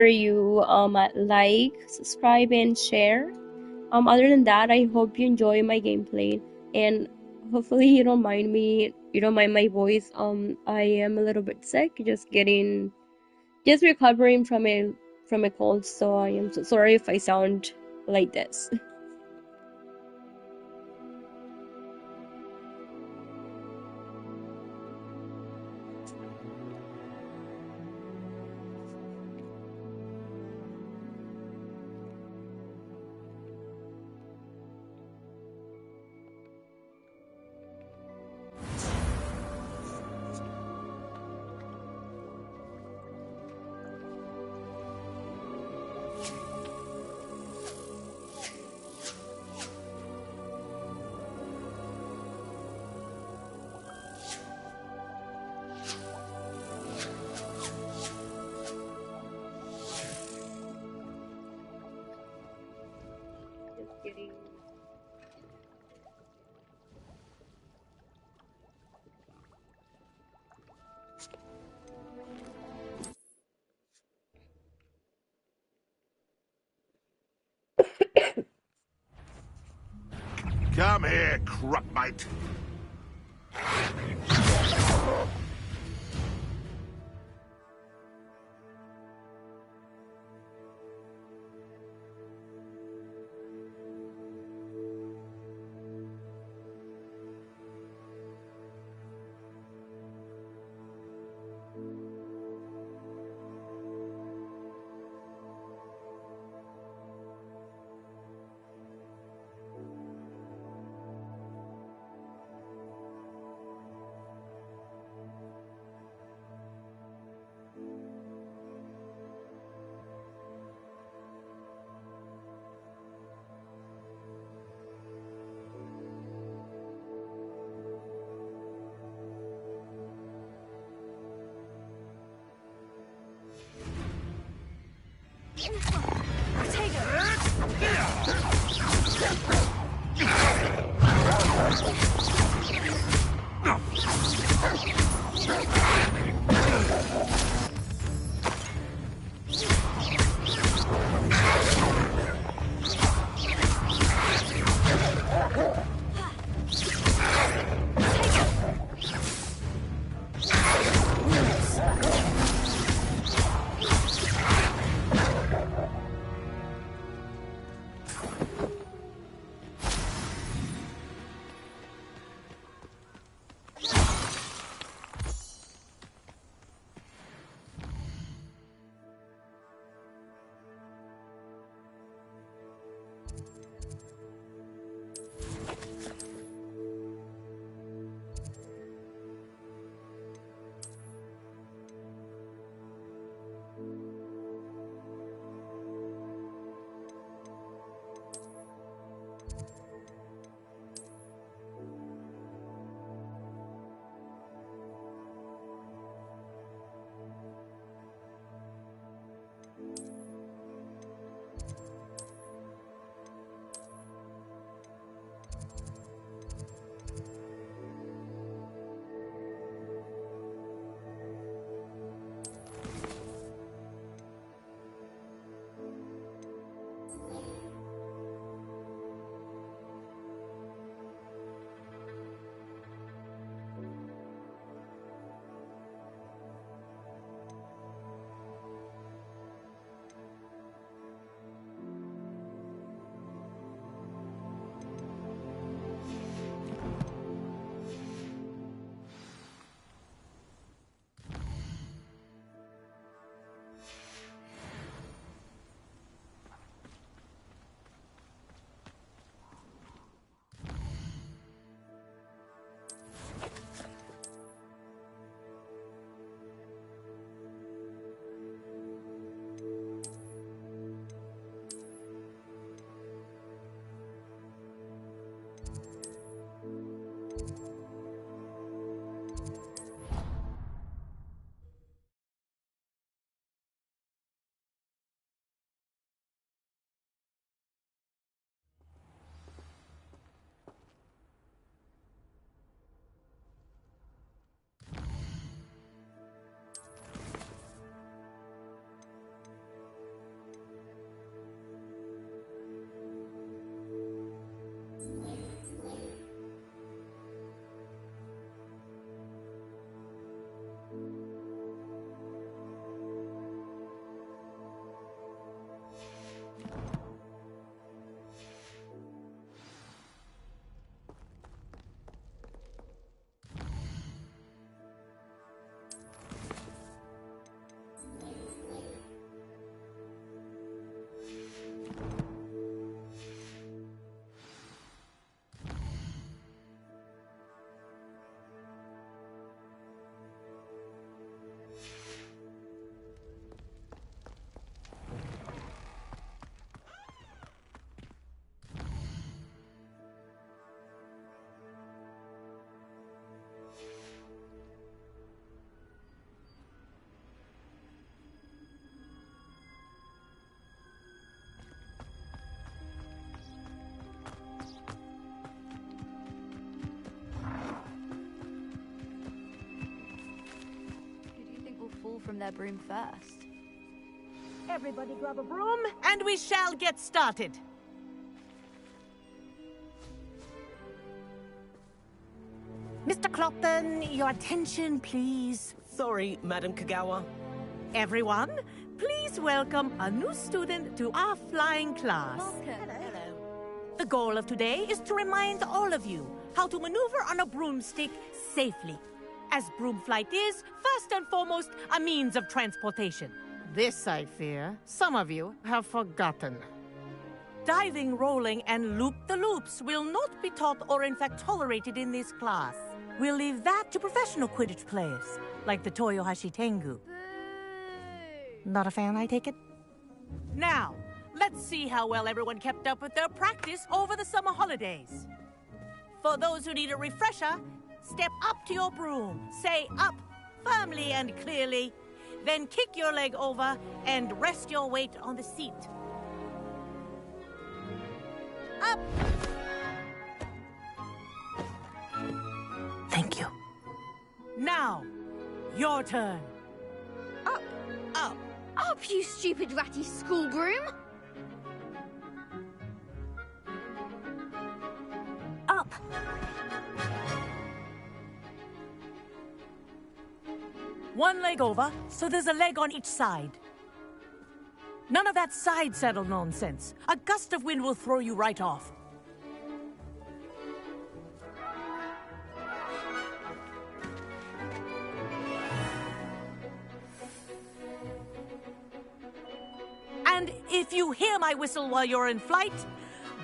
you like, subscribe, and share. Other than that, I hope you enjoy my gameplay, and hopefully you don't mind my voice. I am a little bit sick, just recovering from a cold, so I am so sorry if I sound like this. Just kidding. Come here, crupmate. Who do you think will fall from their broom first? Everybody grab a broom, and we shall get started. Mr. Clopton, your attention, please. Sorry, Madam Kagawa. Everyone, please welcome a new student to our flying class. Hello. The goal of today is to remind all of you how to maneuver on a broomstick safely, as broom flight is, first and foremost, a means of transportation. This, I fear, some of you have forgotten. Diving, rolling, and loop-the-loops will not be taught or in fact tolerated in this class. We'll leave that to professional Quidditch players, like the Toyohashi Tengu. Not a fan, I take it? Now, let's see how well everyone kept up with their practice over the summer holidays. For those who need a refresher, step up to your broom, say up firmly and clearly, then kick your leg over and rest your weight on the seat. Up! Thank you. Now, your turn. Up! Up! Up, you stupid ratty school broom! Up! One leg over, so there's a leg on each side. None of that side saddle nonsense. A gust of wind will throw you right off. And if you hear my whistle while you're in flight,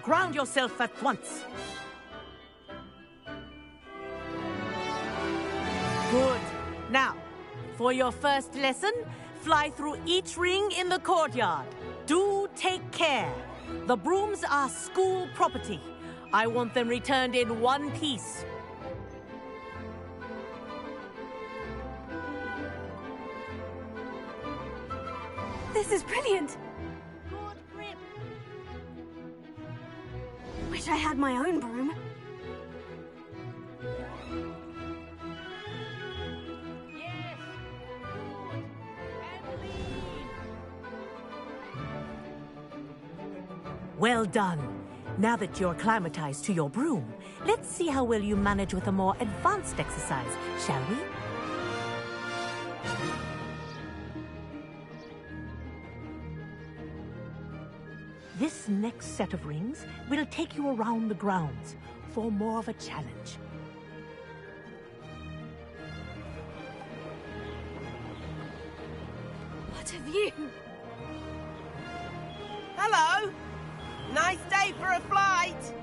ground yourself at once. Good. Now, for your first lesson, fly through each ring in the courtyard. Do take care. The brooms are school property. I want them returned in one piece. This is brilliant! Good grip. Wish I had my own broom. Yes. Good. And lean. Well done. Now that you're acclimatized to your broom, let's see how well you manage with a more advanced exercise, shall we? This next set of rings will take you around the grounds for more of a challenge. What have you? Hello! Nice day for a flight!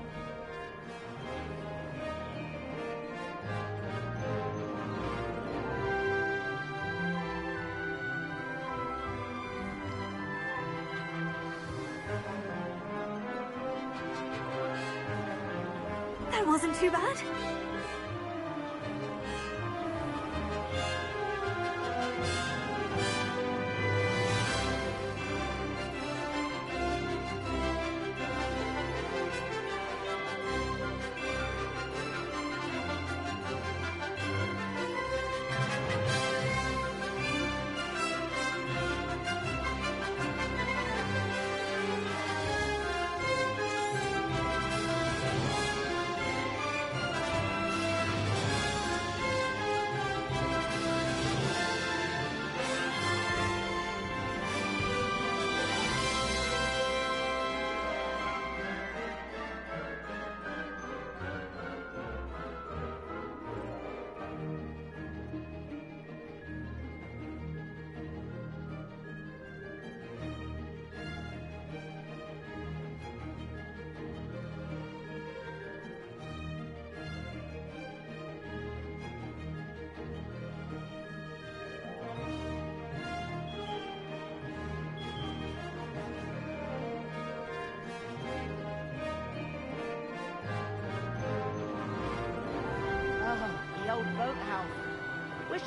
That wasn't too bad.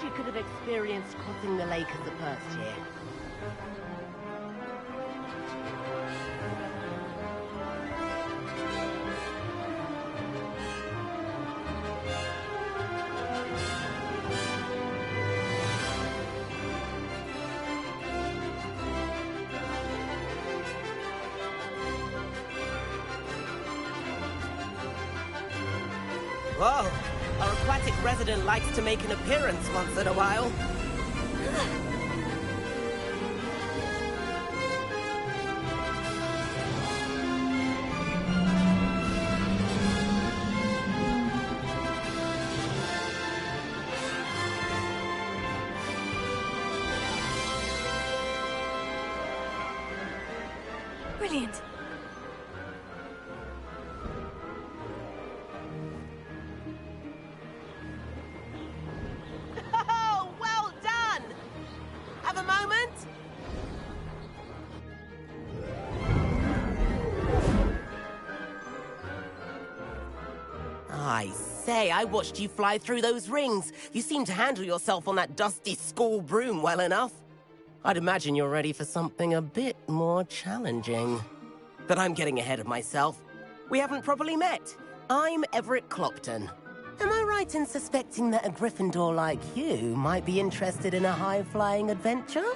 you could have experienced crossing the lake as a first year. Whoa! Our aquatic resident likes to make an appearance once in a while. Brilliant. Oh, well done! Have a moment? I say, I watched you fly through those rings. You seem to handle yourself on that dusty school broom well enough. I'd imagine you're ready for something a bit more challenging. But I'm getting ahead of myself. We haven't properly met. I'm Everett Clopton. Am I right in suspecting that a Gryffindor like you might be interested in a high-flying adventure?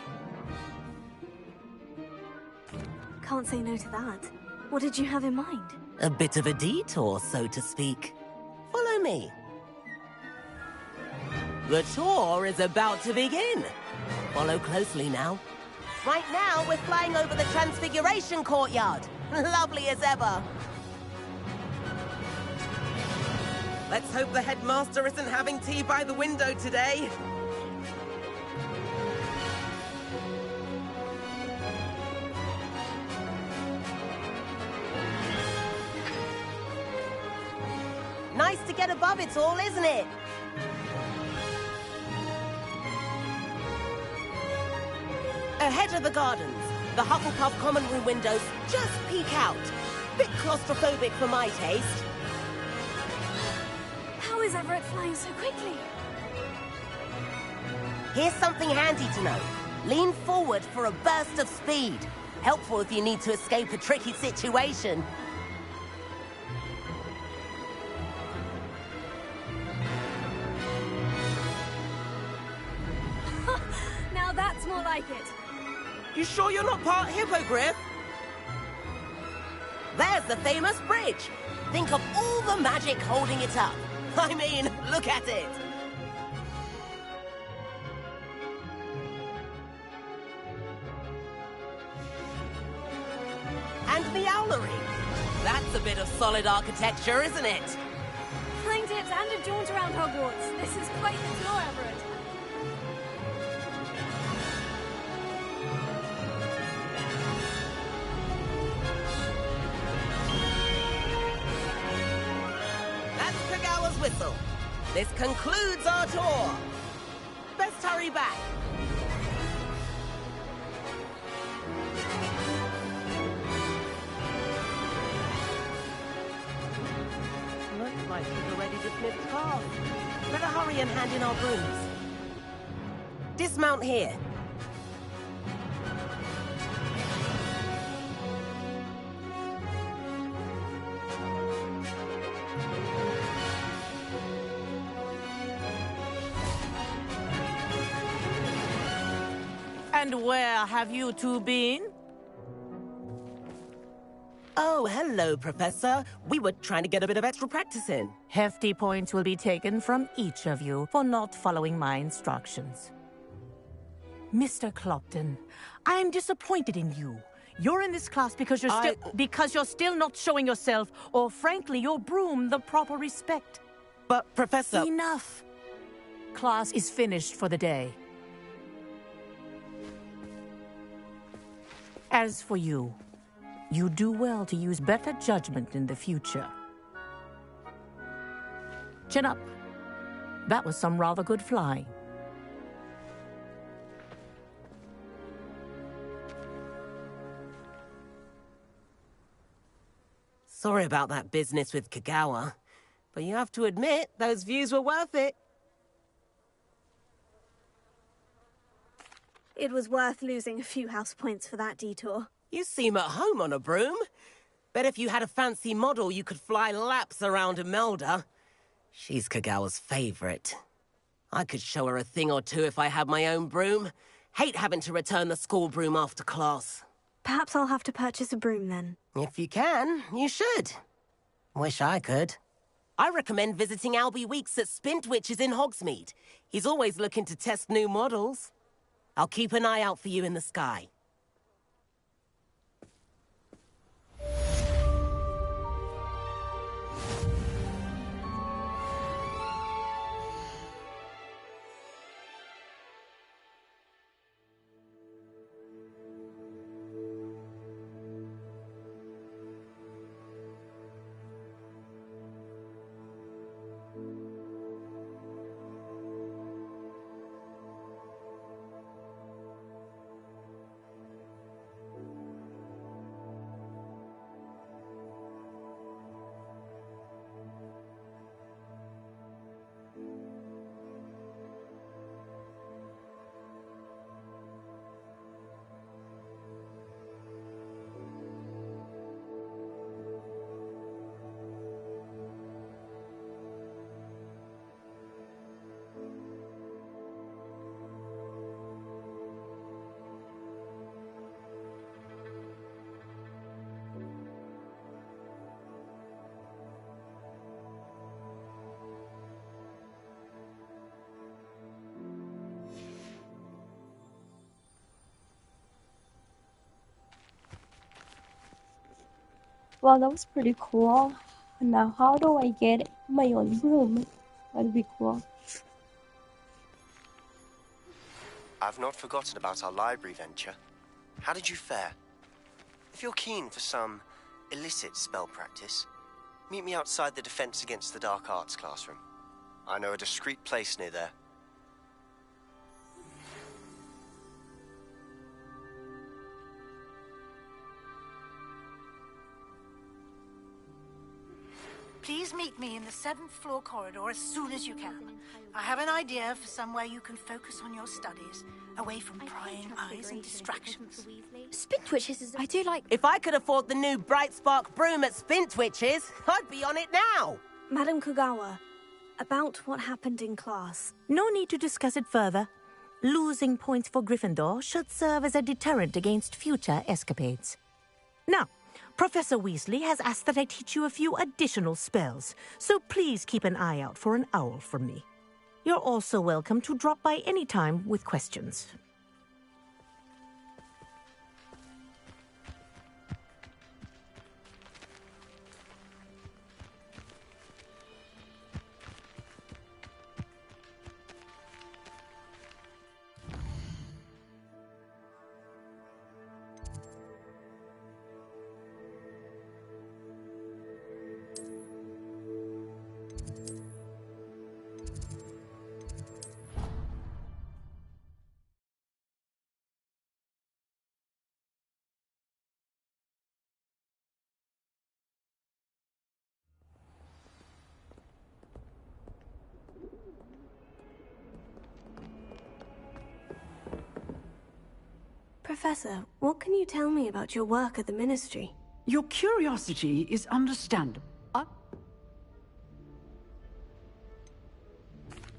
Can't say no to that. What did you have in mind? A bit of a detour, so to speak. Follow me. The tour is about to begin. Follow closely now. Right now, we're flying over the Transfiguration Courtyard. Lovely as ever. Let's hope the headmaster isn't having tea by the window today. Nice to get above it all, isn't it? Ahead of the gardens, the Hufflepuff common room windows just peek out. Bit claustrophobic for my taste. How is Everett flying so quickly? Here's something handy to know. Lean forward for a burst of speed. Helpful if you need to escape a tricky situation. Now that's more like it. You sure you're not part hippogriff? There's the famous bridge. Think of all the magic holding it up. I mean, look at it. And the owlery. That's a bit of solid architecture, isn't it? Flying tips and a jaunt around Hogwarts. This is quite the tour, Everett. Whistle. This concludes our tour. Best hurry back. Looks like she's already dismissed class. Better hurry and hand in our brooms. Dismount here. And where have you two been? Oh, hello, Professor. We were trying to get a bit of extra practice in. Hefty points will be taken from each of you for not following my instructions. Mr. Clopton, I'm disappointed in you. You're in this class because you're still not showing yourself, or frankly, your broom the proper respect. But, Professor... Enough. Class is finished for the day. As for you, you do well to use better judgment in the future. Chin up. That was some rather good flying. Sorry about that business with Kagawa, but you have to admit, those views were worth it. It was worth losing a few house points for that detour. You seem at home on a broom. Bet if you had a fancy model, you could fly laps around Imelda. She's Kagawa's favorite. I could show her a thing or two if I had my own broom. Hate having to return the school broom after class. Perhaps I'll have to purchase a broom then. If you can, you should. Wish I could. I recommend visiting Albie Weeks at Spintwitches in Hogsmeade. He's always looking to test new models. I'll keep an eye out for you in the sky. Well, that was pretty cool. Now, how do I get my own broom? That'd be cool. I've not forgotten about our library venture. How did you fare? If you're keen for some illicit spell practice, meet me outside the Defense Against the Dark Arts classroom. I know a discreet place near there. Please meet me in the 7th floor corridor as soon as you can. I have an idea for somewhere you can focus on your studies, away from prying eyes and distractions. Spintwitches is... I do like... If I could afford the new Bright Spark broom at Spintwitches, I'd be on it now! Madam Kagawa, about what happened in class. No need to discuss it further. Losing points for Gryffindor should serve as a deterrent against future escapades. Now, Professor Weasley has asked that I teach you a few additional spells, so please keep an eye out for an owl from me. You're also welcome to drop by any time with questions. Professor, what can you tell me about your work at the Ministry? Your curiosity is understandable.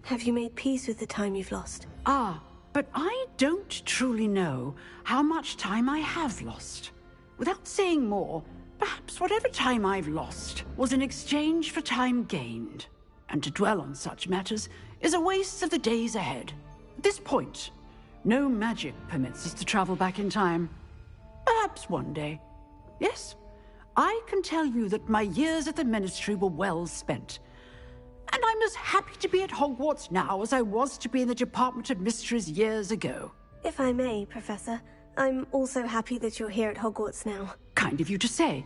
Have you made peace with the time you've lost? But I don't truly know how much time I have lost. Without saying more, perhaps whatever time I've lost was in exchange for time gained. And to dwell on such matters is a waste of the days ahead. At this point, no magic permits us to travel back in time. Perhaps one day. Yes, I can tell you that my years at the Ministry were well spent. And I'm as happy to be at Hogwarts now as I was to be in the Department of Mysteries years ago. If I may, Professor, I'm also happy that you're here at Hogwarts now. Kind of you to say.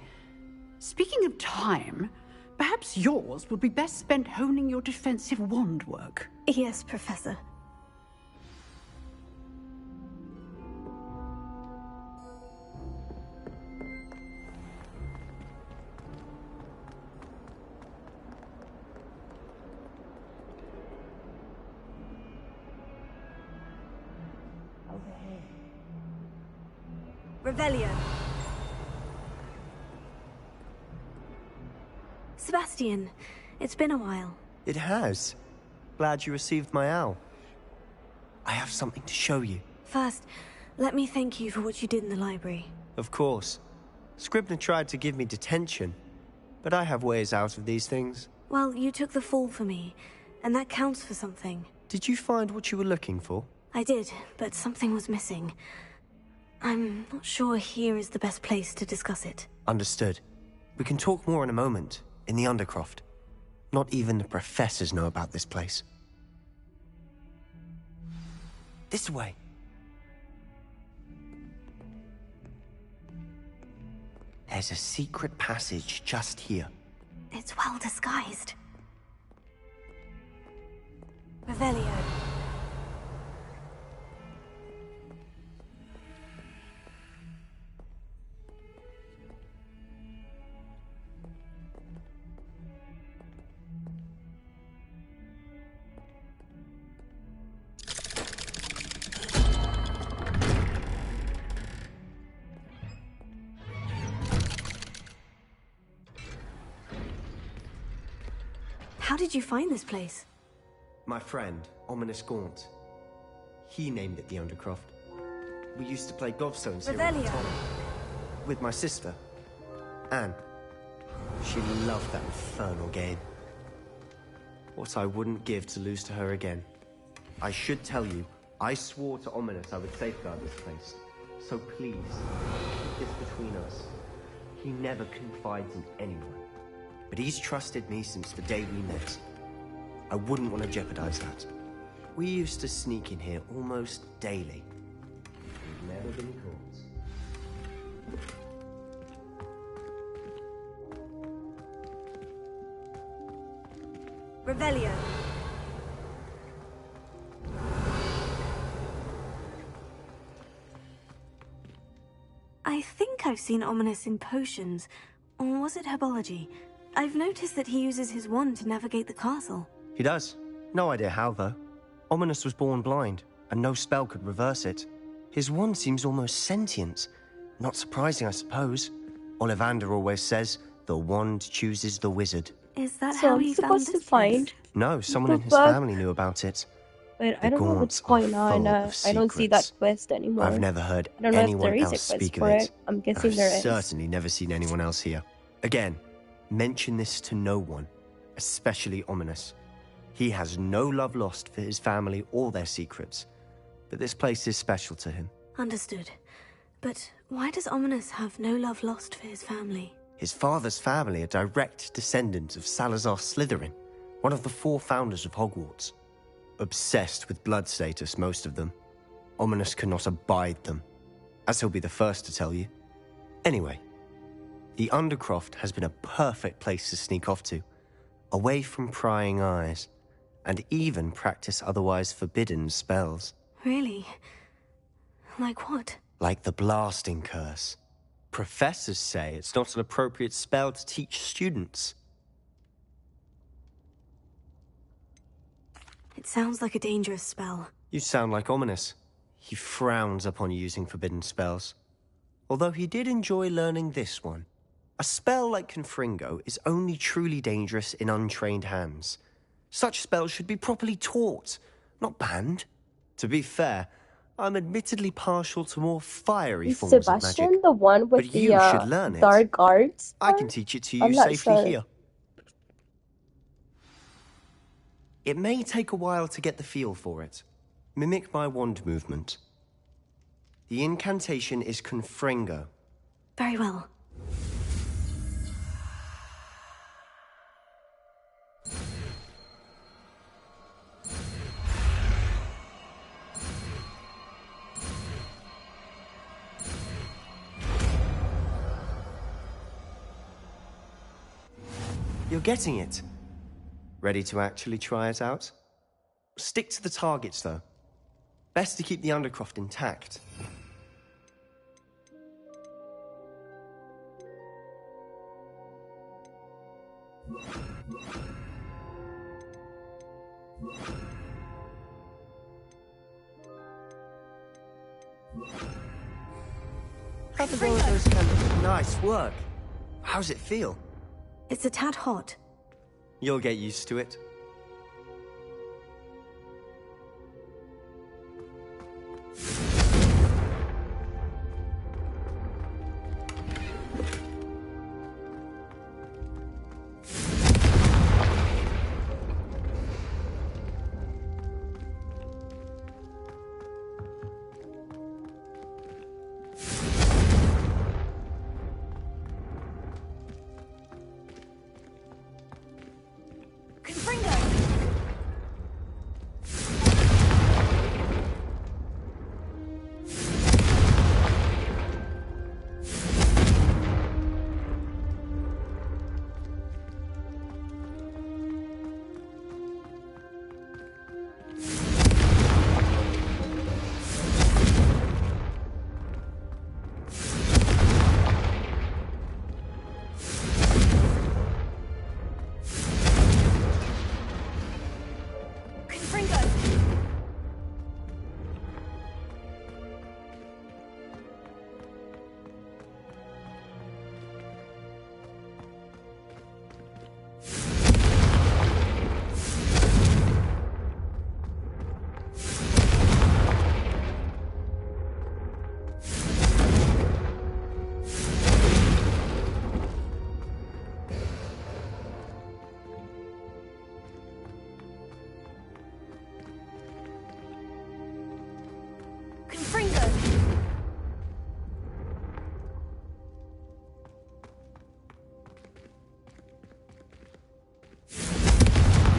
Speaking of time, perhaps yours would be best spent honing your defensive wand work. Yes, Professor. Okay. Revelio. Sebastian, it's been a while. It has. Glad you received my owl. I have something to show you. First, let me thank you for what you did in the library. Of course. Scribner tried to give me detention, but I have ways out of these things. Well, you took the fall for me, and that counts for something. Did you find what you were looking for? I did, but something was missing. I'm not sure here is the best place to discuss it. Understood. We can talk more in a moment, in the Undercroft. Not even the professors know about this place. This way. There's a secret passage just here. It's well disguised. Revelio. How did you find this place? My friend, Ominous Gaunt. He named it the Undercroft. We used to play gobstones here all the Revelio. time. With my sister, Anne. She loved that infernal game. What I wouldn't give to lose to her again. I should tell you, I swore to Ominous I would safeguard this place. So please, keep this between us. He never confides in anyone. But he's trusted me since the day we met. I wouldn't want to jeopardize that. We used to sneak in here almost daily. We've never been caught. Revelio. I think I've seen Ominous in potions. Or was it herbology? I've noticed that he uses his wand to navigate the castle. He does. No idea how, though. Ominous was born blind, and no spell could reverse it. His wand seems almost sentient. Not surprising, I suppose. Ollivander always says, the wand chooses the wizard. Is that So how I'm he found supposed to this find. No, someone in his But- family knew about it. Wait, The I don't know what's Gaunts are going on. full of I don't see that secrets. quest anymore. I've never heard I don't know if anyone there is a else quest speak of for it. it. I'm and guessing I've there is. certainly never seen anyone else here. Again, mention this to no one, especially Ominous. He has no love lost for his family or their secrets, but this place is special to him. Understood. But why does Ominous have no love lost for his family? His father's family are direct descendants of Salazar Slytherin, one of the 4 founders of Hogwarts. Obsessed with blood status, most of them. Ominous cannot abide them, as he'll be the first to tell you. Anyway, the Undercroft has been a perfect place to sneak off to, away from prying eyes, and even practice otherwise forbidden spells. Really? Like what? Like the blasting curse. Professors say it's not an appropriate spell to teach students. It sounds like a dangerous spell. You sound like Ominous. He frowns upon using forbidden spells. Although he did enjoy learning this one. A spell like Confringo is only truly dangerous in untrained hands. Such spells should be properly taught, not banned. To be fair, I'm admittedly partial to more fiery Is forms of Sebastian magic. the one with But the you should learn it. dark arts? I can part? teach it to you I'm not safely sure. here. It may take a while to get the feel for it. Mimic my wand movement. The incantation is Confringo. Very well. You're getting it. Ready to actually try it out? Stick to the targets, though. Best to keep the Undercroft intact. Have a go at those candles. Nice work. How's it feel? It's a tad hot. You'll get used to it.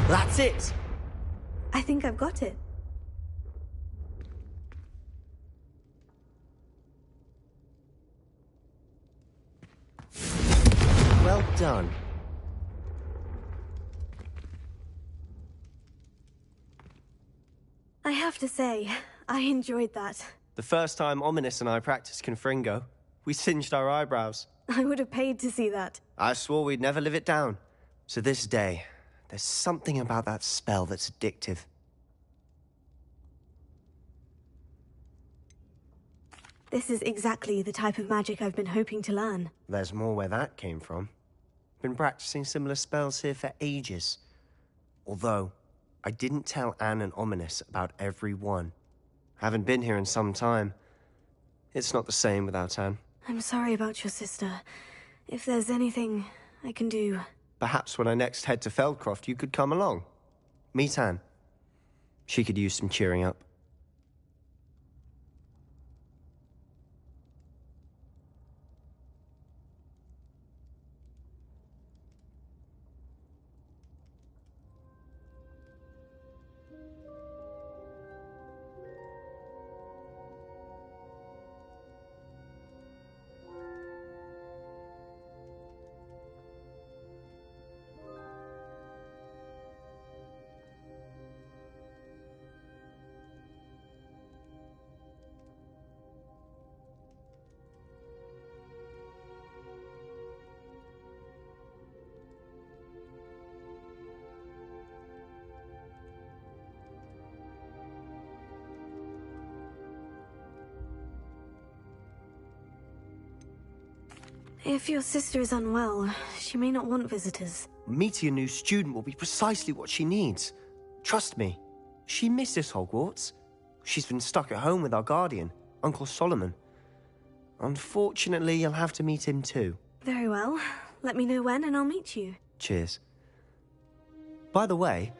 That's it! I think I've got it. Well done. I have to say, I enjoyed that. The first time Ominous and I practiced Confringo, we singed our eyebrows. I would have paid to see that. I swore we'd never live it down. To this day, there's something about that spell that's addictive. This is exactly the type of magic I've been hoping to learn. There's more where that came from. Been practicing similar spells here for ages. Although, I didn't tell Anne and Ominous about every one. Haven't been here in some time. It's not the same without Anne. I'm sorry about your sister. If there's anything I can do... Perhaps when I next head to Feldcroft, you could come along. Meet Anne. She could use some cheering up. If your sister is unwell, she may not want visitors. Meeting a new student will be precisely what she needs. Trust me, she misses Hogwarts. She's been stuck at home with our guardian, Uncle Solomon. Unfortunately, you'll have to meet him too. Very well. Let me know when and I'll meet you. Cheers. By the way,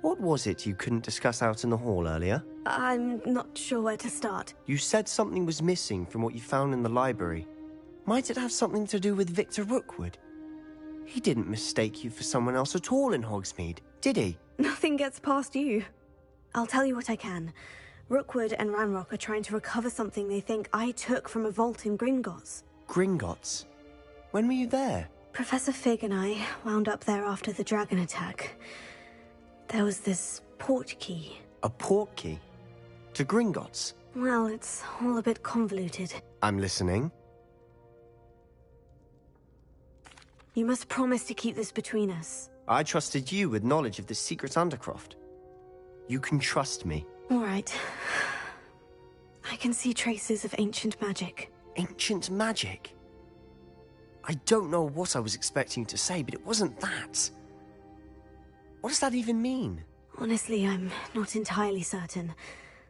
what was it you couldn't discuss out in the hall earlier? I'm not sure where to start. You said something was missing from what you found in the library. Might it have something to do with Victor Rookwood? He didn't mistake you for someone else at all in Hogsmeade, did he? Nothing gets past you. I'll tell you what I can. Rookwood and Ranrock are trying to recover something they think I took from a vault in Gringotts. Gringotts? When were you there? Professor Fig and I wound up there after the dragon attack. There was this port key. A port key? To Gringotts? Well, it's all a bit convoluted. I'm listening. You must promise to keep this between us. I trusted you with knowledge of the secret Undercroft. You can trust me. All right. I can see traces of ancient magic. Ancient magic? I don't know what I was expecting you to say, but it wasn't that. What does that even mean? Honestly, I'm not entirely certain.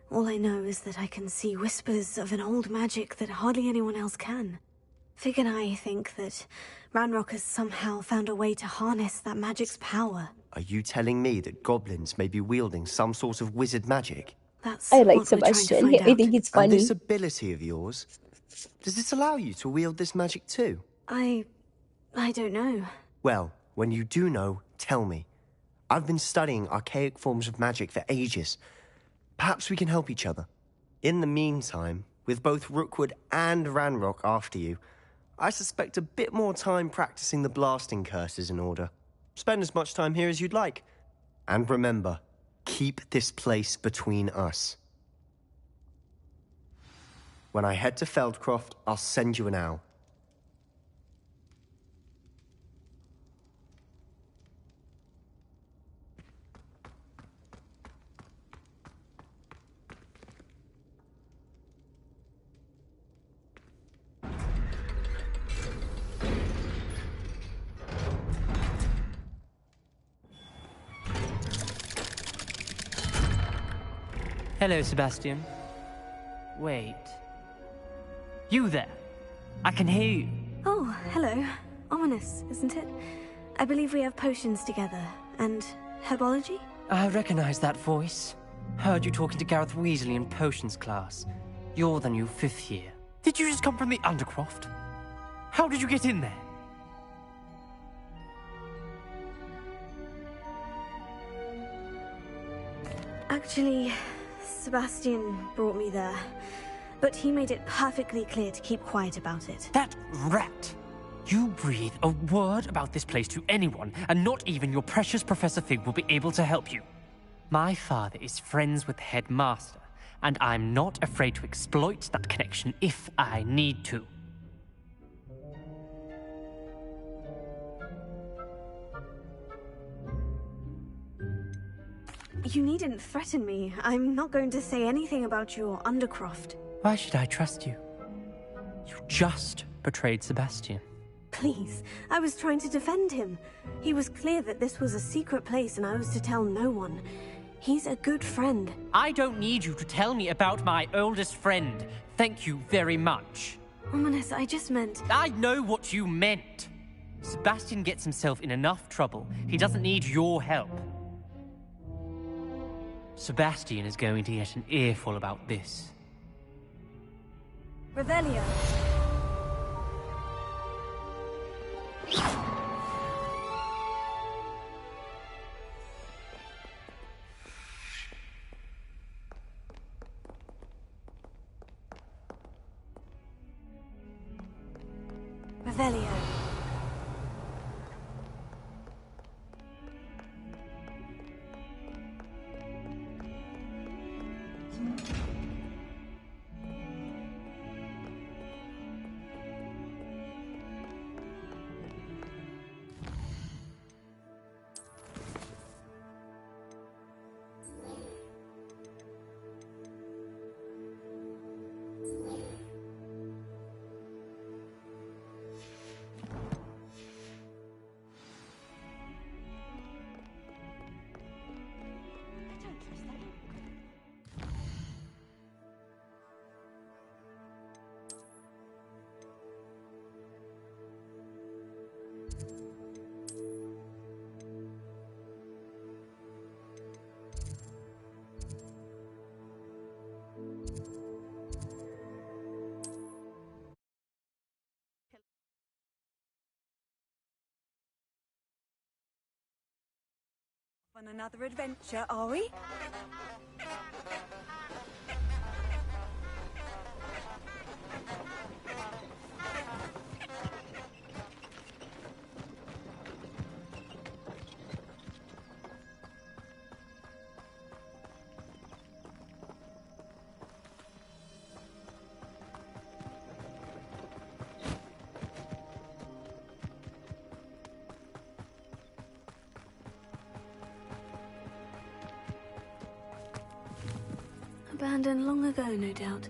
All I know is that I can see whispers of an old magic that hardly anyone else can. Fig and I think that Ranrock has somehow found a way to harness that magic's power. Are you telling me that goblins may be wielding some sort of wizard magic? That's I like what we're trying to Sebastian. find I out. think it's And this funny. ability of yours, does it allow you to wield this magic too? I don't know. Well, when you do know, tell me. I've been studying archaic forms of magic for ages. Perhaps we can help each other. In the meantime, with both Rookwood and Ranrock after you, I suspect a bit more time practicing the blasting curse is in order. Spend as much time here as you'd like. And remember, keep this place between us. When I head to Feldcroft, I'll send you an owl. Hello, Sebastian. Wait. You there? I can hear you. Oh, hello. Ominous, isn't it? I believe we have potions together. And herbology? I recognize that voice. Heard you talking to Gareth Weasley in potions class. You're the new 5th year. Did you just come from the Undercroft? How did you get in there? Actually, Sebastian brought me there. But he made it perfectly clear to keep quiet about it. That rat! You breathe a word about this place to anyone, and not even your precious Professor Fig will be able to help you. My father is friends with the headmaster, and I'm not afraid to exploit that connection if I need to. You needn't threaten me. I'm not going to say anything about your Undercroft. Why should I trust you? You just betrayed Sebastian. Please, I was trying to defend him. He was clear that this was a secret place and I was to tell no one. He's a good friend. I don't need you to tell me about my oldest friend. Thank you very much. Ominous, I just meant... I know what you meant. Sebastian gets himself in enough trouble. He doesn't need your help. Sebastian is going to get an earful about this. Revelio. Revelio. On another adventure, are we? Abandoned long ago, no doubt.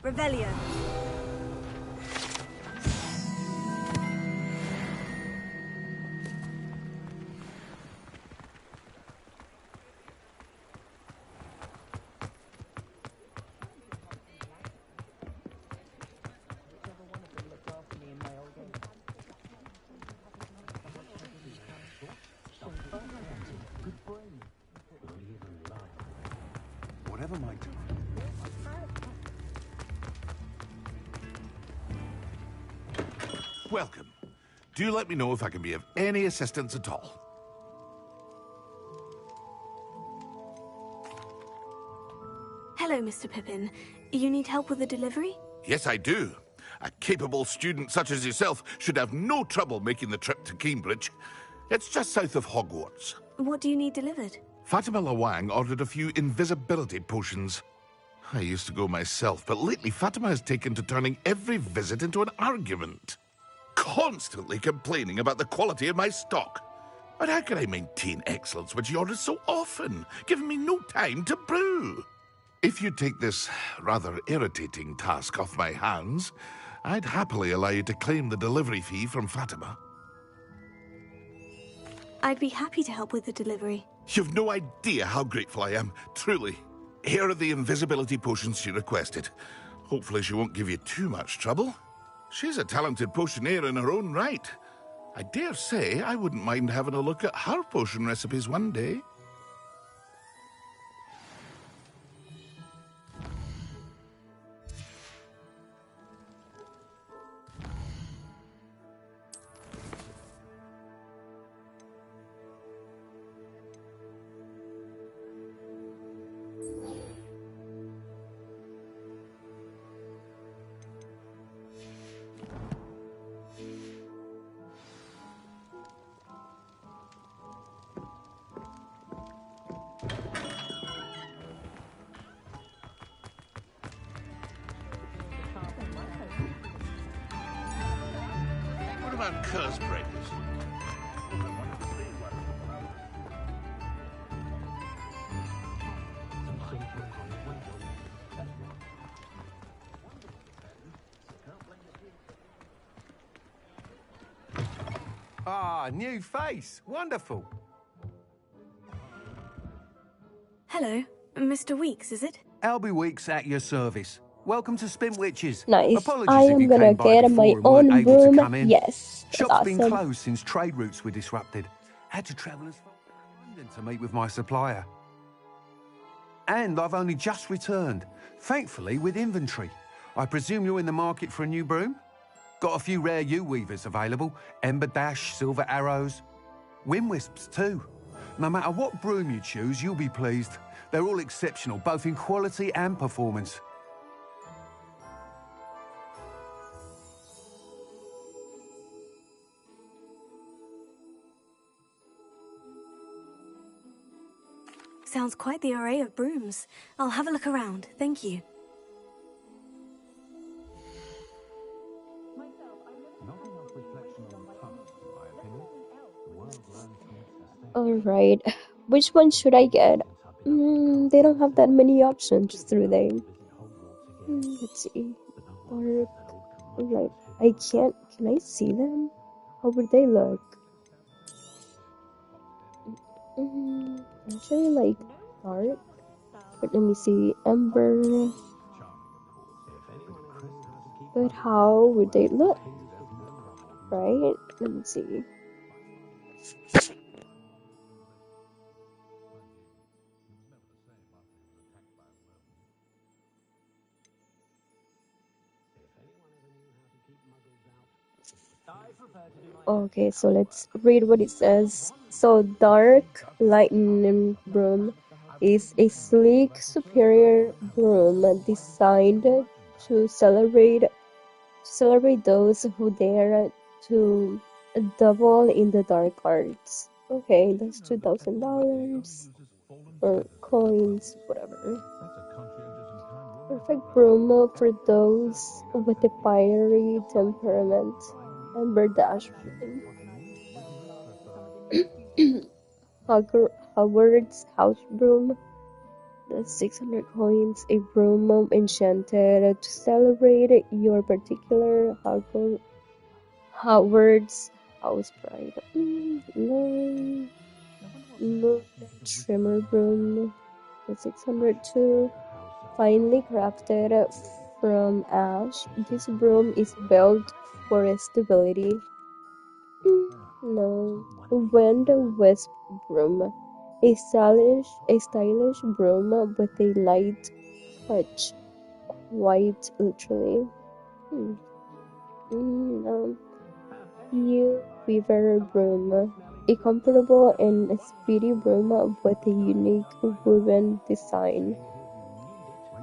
Revelio. Whatever my time. Welcome. Do let me know if I can be of any assistance at all. Hello, Mr. Pippin. You need help with a delivery? Yes, I do. A capable student such as yourself should have no trouble making the trip to Cambridge. It's just south of Hogwarts. What do you need delivered? Fatima Lawang ordered a few invisibility potions. I used to go myself, but lately Fatima has taken to turning every visit into an argument. Constantly complaining about the quality of my stock. But how can I maintain excellence when she orders so often, giving me no time to brew? If you take this rather irritating task off my hands, I'd happily allow you to claim the delivery fee from Fatima. I'd be happy to help with the delivery. You've no idea how grateful I am, truly. Here are the invisibility potions she requested. Hopefully she won't give you too much trouble. She's a talented potioneer in her own right. I dare say I wouldn't mind having a look at her potion recipes one day. What about curse breakers? Ah, new face. Wonderful. Hello, Mr. Weeks, is it? Albie Weeks at your service. Welcome to Spintwitches. Nice. Apologies I if am you gonna came by get before my and weren't own able to broom. come in. Yes, that's Shop's been awesome. closed since trade routes were disrupted. Had to travel as far as London to meet with my supplier. And I've only just returned, thankfully with inventory. I presume you're in the market for a new broom? Got a few rare U-weavers available. Ember Dash, Silver Arrows. Wind Wisps too. No matter what broom you choose, you'll be pleased. They're all exceptional, both in quality and performance. Sounds quite the array of brooms. I'll have a look around, thank you. Alright, which one should I get? They don't have that many options, do they? Let's see. Dark. Like, can I see them? How would they look? Actually, like, dark. But let me see. Ember. But how would they look? Right? Let me see. Okay, so let's read what it says. So, Dark Lightning Broom is a sleek, superior broom designed to celebrate those who dare to double in the dark arts. Okay, that's $2,000 or coins, whatever. Perfect broom for those with a fiery temperament. Ember Dash Hogwarts House Broom. That's 600 coins, a broom enchanted to celebrate your particular Hogwarts house pride. No, trimmer broom. That's 600 too. Finely crafted from ash, this broom is built for stability. No, wind wisp broom. A stylish broom with a light touch, quite literally. No. You weaver broom. A comfortable and speedy broom with a unique woven design.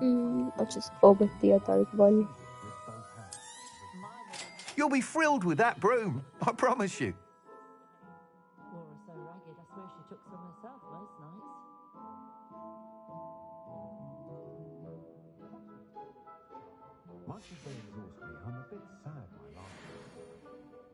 I'll just go with the dark one. You'll be thrilled with that broom, I promise you. Laura's so ragged, I swear she took some herself most nights.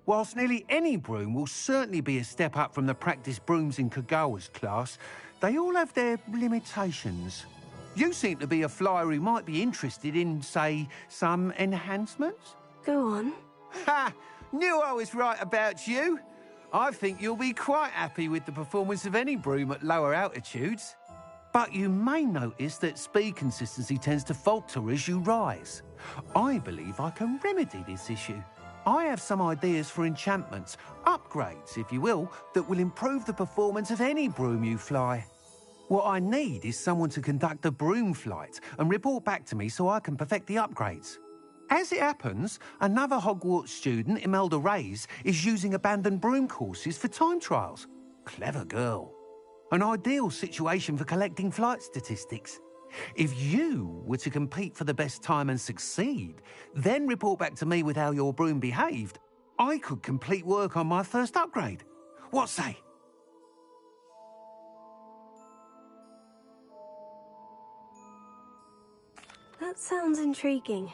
Whilst nearly any broom will certainly be a step up from the practice brooms in Kagawa's class, they all have their limitations. You seem to be a flyer who might be interested in, say, some enhancements? Go on. Ha! Knew I was right about you. I think you'll be quite happy with the performance of any broom at lower altitudes. But you may notice that speed consistency tends to falter as you rise. I believe I can remedy this issue. I have some ideas for enchantments, upgrades, if you will, that will improve the performance of any broom you fly. What I need is someone to conduct a broom flight and report back to me so I can perfect the upgrades. As it happens, another Hogwarts student, Imelda Reyes, is using abandoned broom courses for time trials. Clever girl. An ideal situation for collecting flight statistics. If you were to compete for the best time and succeed, then report back to me with how your broom behaved, I could complete work on my first upgrade. What say? That sounds intriguing.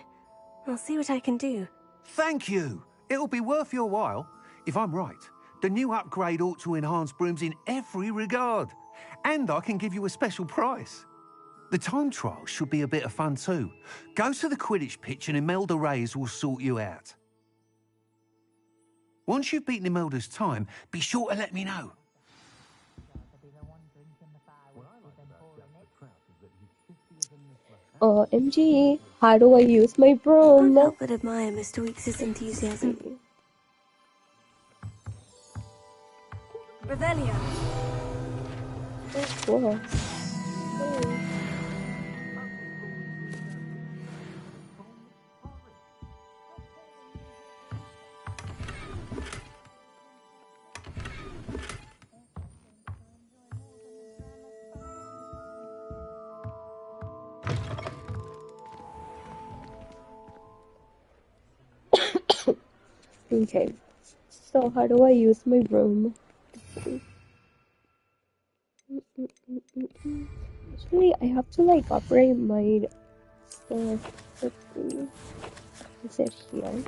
I'll see what I can do. Thank you. It'll be worth your while. If I'm right, the new upgrade ought to enhance brooms in every regard. And I can give you a special price. The time trial should be a bit of fun too. Go to the Quidditch pitch and Imelda Reyes will sort you out. Once you've beaten Imelda's time, be sure to let me know. OMG, how do I use my broom? Can't help but admire Mr. Weeks' enthusiasm. Revelio. Oh, cool. Okay, so how do I use my broom? Actually, I have to like operate my stuff. Let's see. Is it here?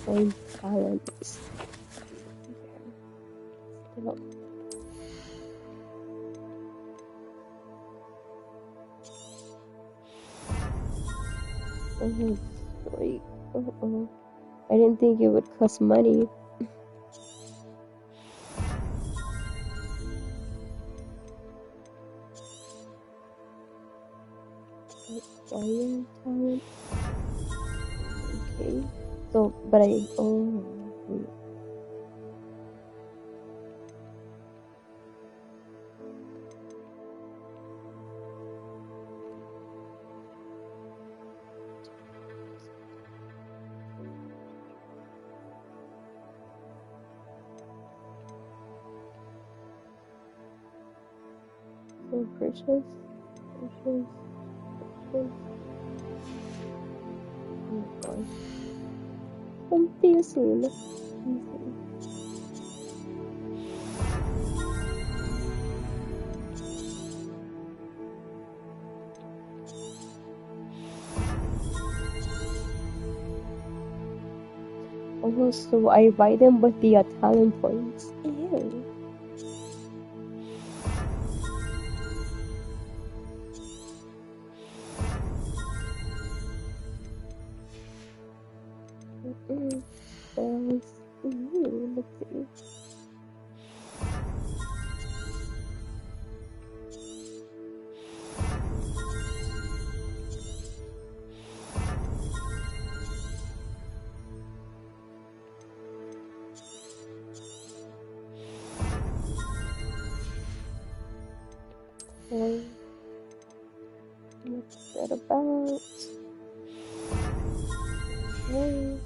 Find balance. Still. Oh, sorry. Uh-oh. I didn't think it would cost money. Fire talent. Okay. So, but I. Oh. So precious. Precious. Precious. Oh gosh. Confusing. Oh, so I buy them with the talent points. Ew. Let's see. Okay. What's that about? Okay.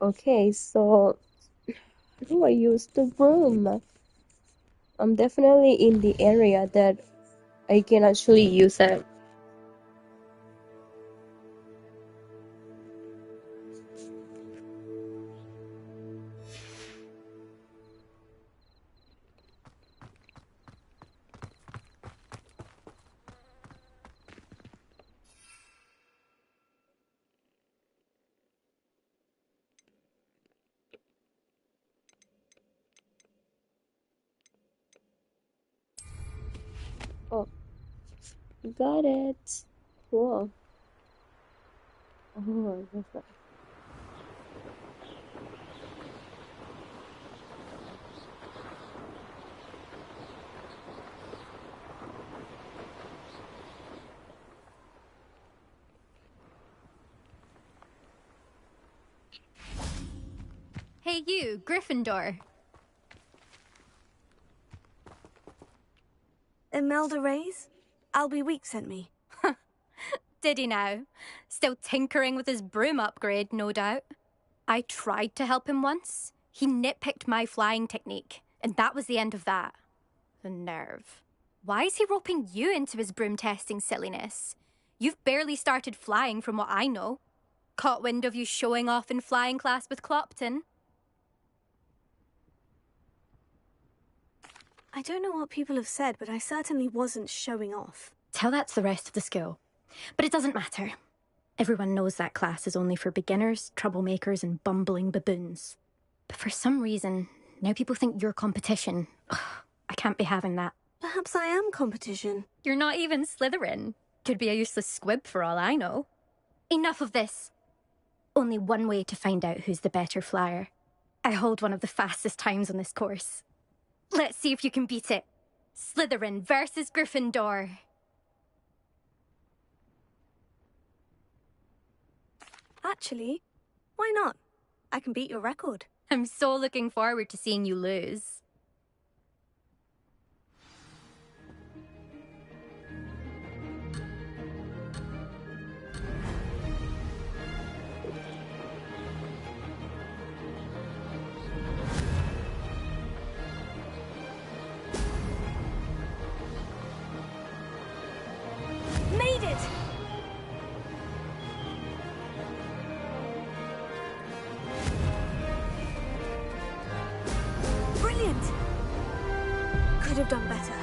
Okay, so how do I use the broom? I'm definitely in the area that I can actually use it. Oh, got it. Cool. Oh, that's nice. Hey you, Gryffindor. Imelda Reyes? Albie Week sent me. Did he now? Still tinkering with his broom upgrade, no doubt. I tried to help him once. He nitpicked my flying technique, and that was the end of that. The nerve. Why is he roping you into his broom testing silliness? You've barely started flying from what I know. Caught wind of you showing off in flying class with Clopton. I don't know what people have said, but I certainly wasn't showing off. Tell that to the rest of the school. But it doesn't matter. Everyone knows that class is only for beginners, troublemakers, and bumbling baboons. But for some reason, now people think you're competition. Ugh, I can't be having that. Perhaps I am competition. You're not even Slytherin. Could be a useless squib for all I know. Enough of this. Only one way to find out who's the better flyer. I hold one of the fastest times on this course. Let's see if you can beat it. Slytherin versus Gryffindor. Actually, why not? I can beat your record. I'm so looking forward to seeing you lose. Made it! Brilliant! Could have done better.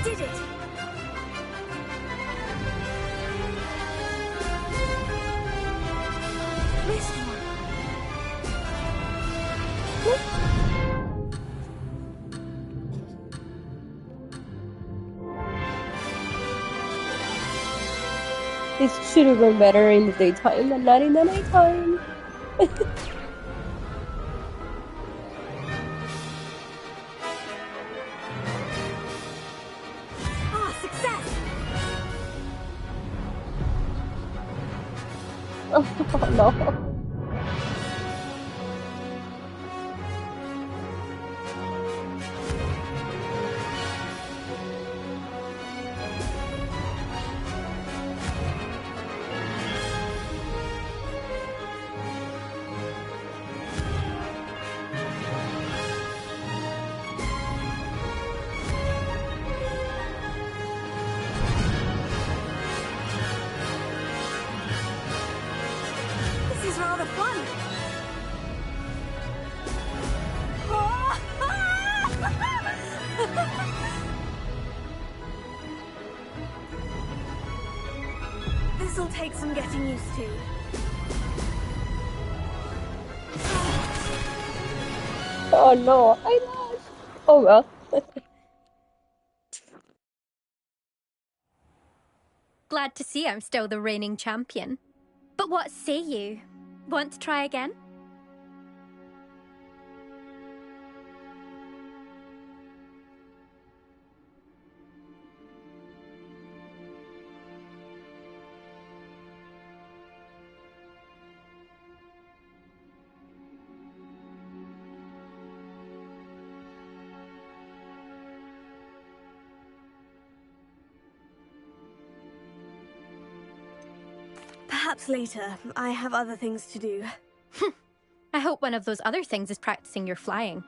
Did it! Missed one. This should have been better in the daytime and not in the nighttime. Ah, success! Oh no. This is rather fun. This'll take some getting used to. Oh no, I lost. Oh well. Glad to see I'm still the reigning champion. But what say you? Want to try again? Perhaps later. I have other things to do. I hope one of those other things is practicing your flying.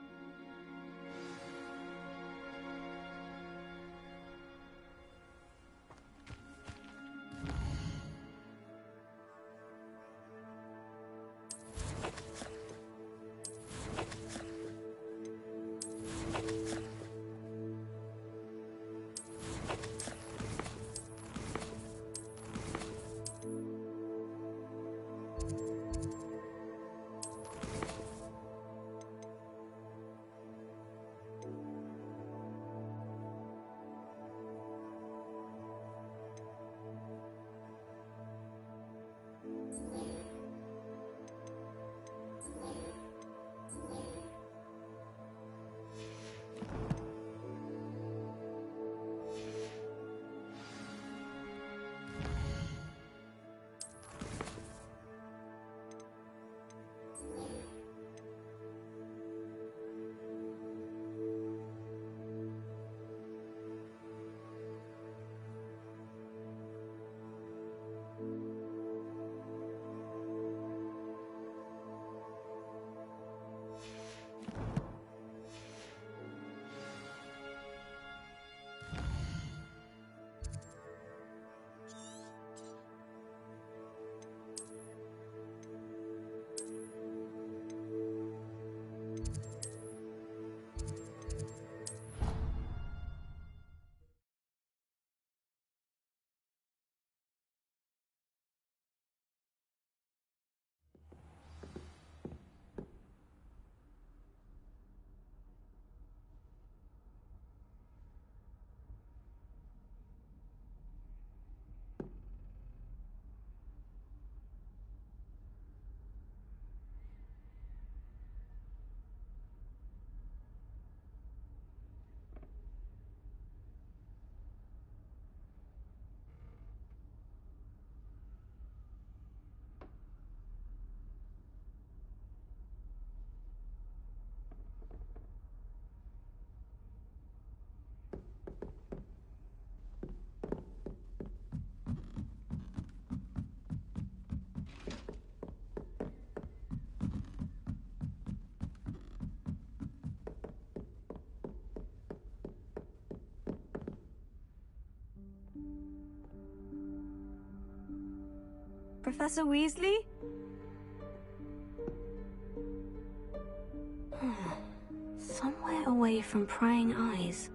Professor Weasley? Somewhere away from prying eyes.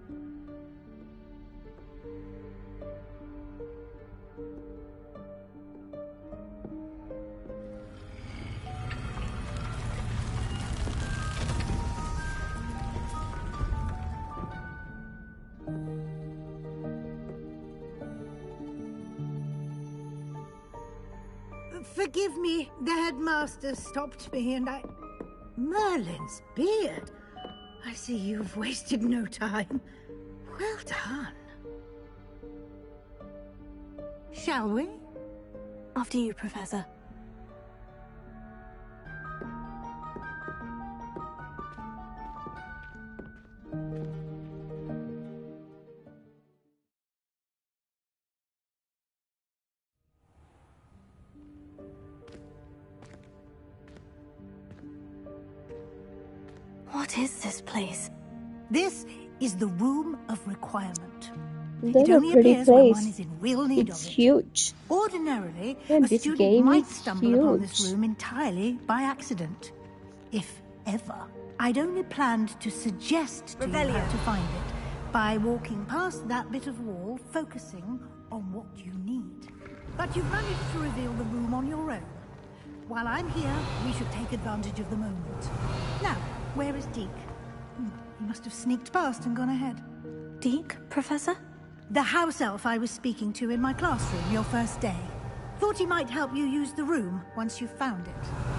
Forgive me, the headmaster stopped me and I... Merlin's beard! I see you've wasted no time. Well done. Shall we? After you, Professor. What is this place? This is the Room of Requirement. That's It a only pretty appears when one place. is in real need It's of it. huge. Ordinarily, And a this student game might is stumble upon this huge. room entirely by accident. If ever. I'd only planned to suggest to you how to find it by walking past that bit of wall, focusing on what you need. But you've managed to reveal the room on your own. While I'm here, we should take advantage of the moment. Now, where is Deke? He must have sneaked past and gone ahead. Deke, Professor? The house elf I was speaking to in my classroom your first day. Thought he might help you use the room once you found it.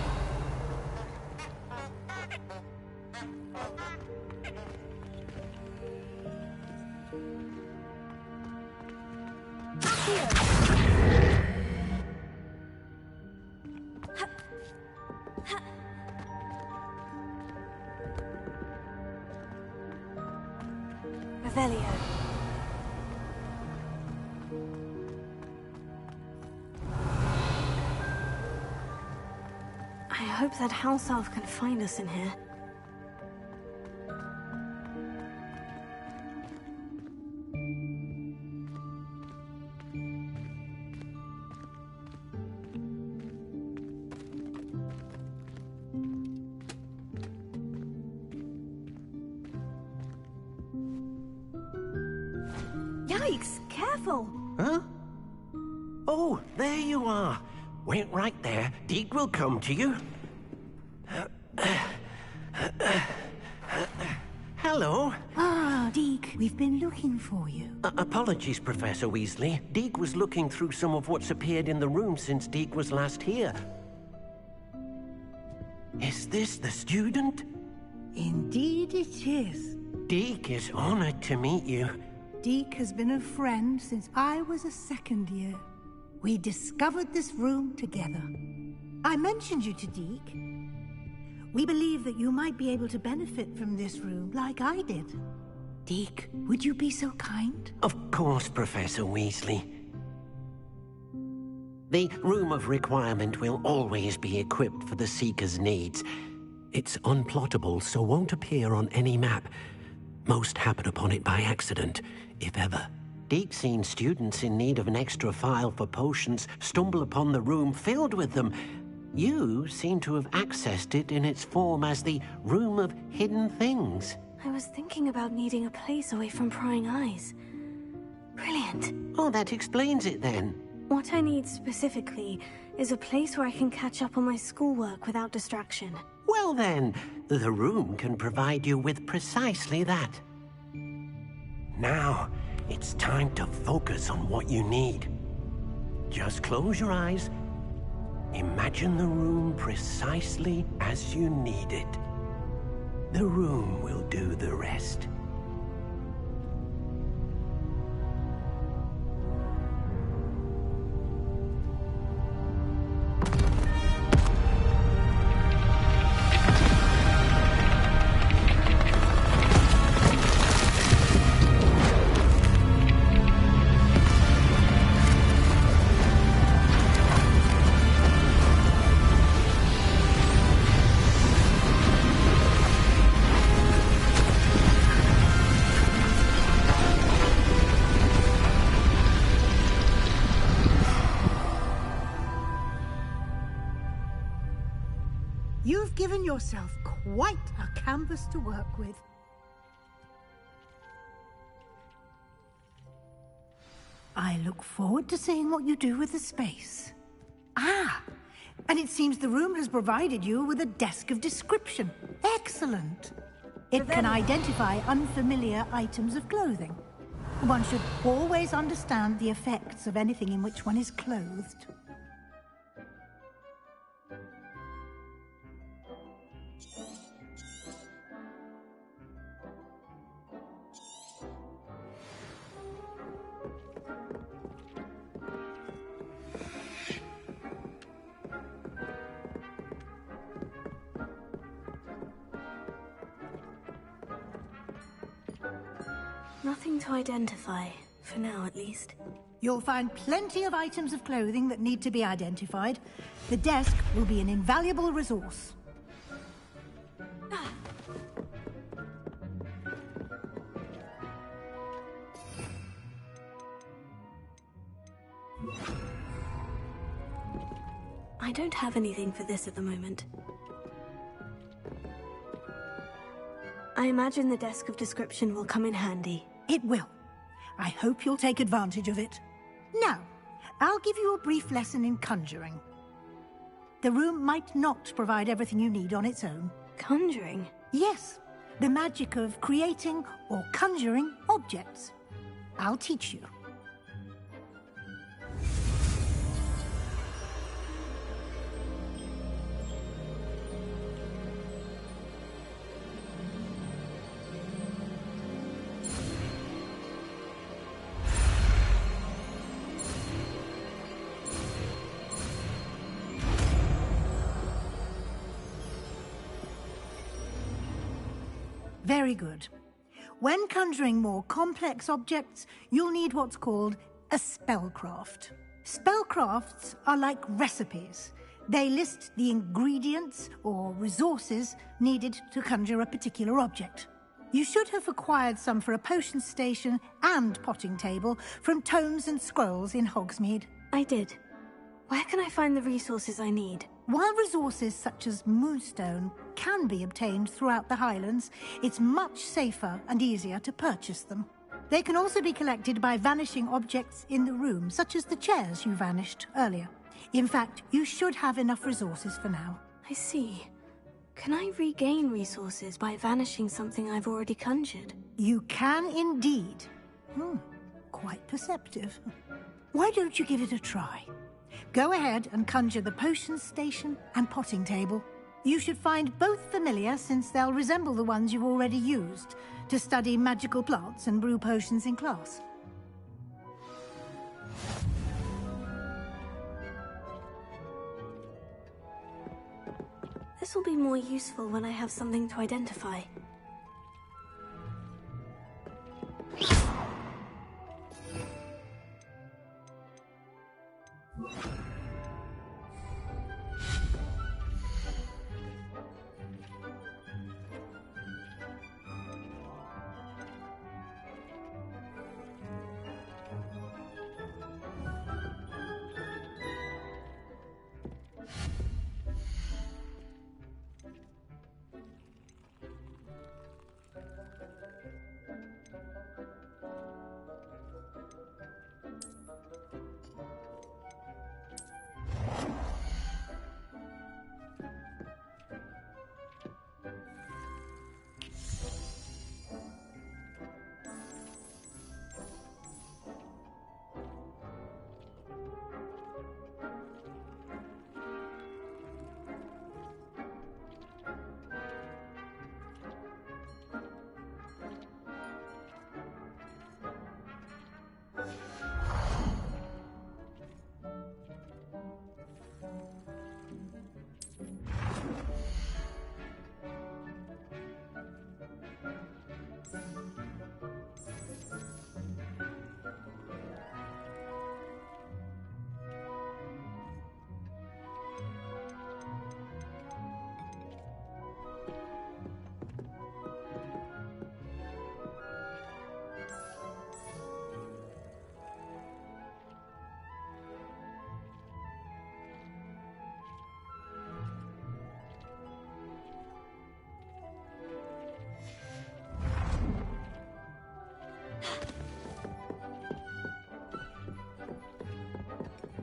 Revelio. I hope that house elf can find us in here. Yikes! Careful! Huh? Oh, there you are. Wait right there. Deke will come to you. Hello. Ah, Deke, we've been looking for you. Apologies, Professor Weasley. Deke was looking through some of what's appeared in the room since Deke was last here. Is this the student? Indeed it is. Deke is honored to meet you. Deke has been a friend since I was a second year. We discovered this room together. I mentioned you to Deke. We believe that you might be able to benefit from this room like I did. Deke, would you be so kind? Of course, Professor Weasley. The Room of Requirement will always be equipped for the Seeker's needs. It's unplottable, so won't appear on any map. Most happen upon it by accident, if ever. Deke's seen students in need of an extra file for potions stumble upon the room filled with them. You seem to have accessed it in its form as the Room of Hidden Things. I was thinking about needing a place away from prying eyes. Brilliant. Oh, that explains it then. What I need specifically is a place where I can catch up on my schoolwork without distraction. Well then, the room can provide you with precisely that. Now, it's time to focus on what you need. Just close your eyes. Imagine the room precisely as you need it. The room will do the rest. You've given yourself quite a canvas to work with. I look forward to seeing what you do with the space. Ah, and it seems the room has provided you with a desk of description. Excellent. It can identify unfamiliar items of clothing. One should always understand the effects of anything in which one is clothed. Nothing to identify, for now at least. You'll find plenty of items of clothing that need to be identified. The desk will be an invaluable resource. I don't have anything for this at the moment. I imagine the desk of description will come in handy. It will. I hope you'll take advantage of it. Now, I'll give you a brief lesson in conjuring. The room might not provide everything you need on its own. Conjuring? Yes, the magic of creating or conjuring objects. I'll teach you. Very good. When conjuring more complex objects, you'll need what's called a spellcraft. Spellcrafts are like recipes. They list the ingredients or resources needed to conjure a particular object. You should have acquired some for a potion station and potting table from tomes and scrolls in Hogsmeade. I did. Where can I find the resources I need? While resources such as moonstone can be obtained throughout the Highlands, it's much safer and easier to purchase them. They can also be collected by vanishing objects in the room, such as the chairs you vanished earlier. In fact, you should have enough resources for now. I see. Can I regain resources by vanishing something I've already conjured? You can indeed. Quite perceptive. Why don't you give it a try? Go ahead and conjure the potion station and potting table. You should find both familiar, since they'll resemble the ones you've already used to study magical plants and brew potions in class. This will be more useful when I have something to identify.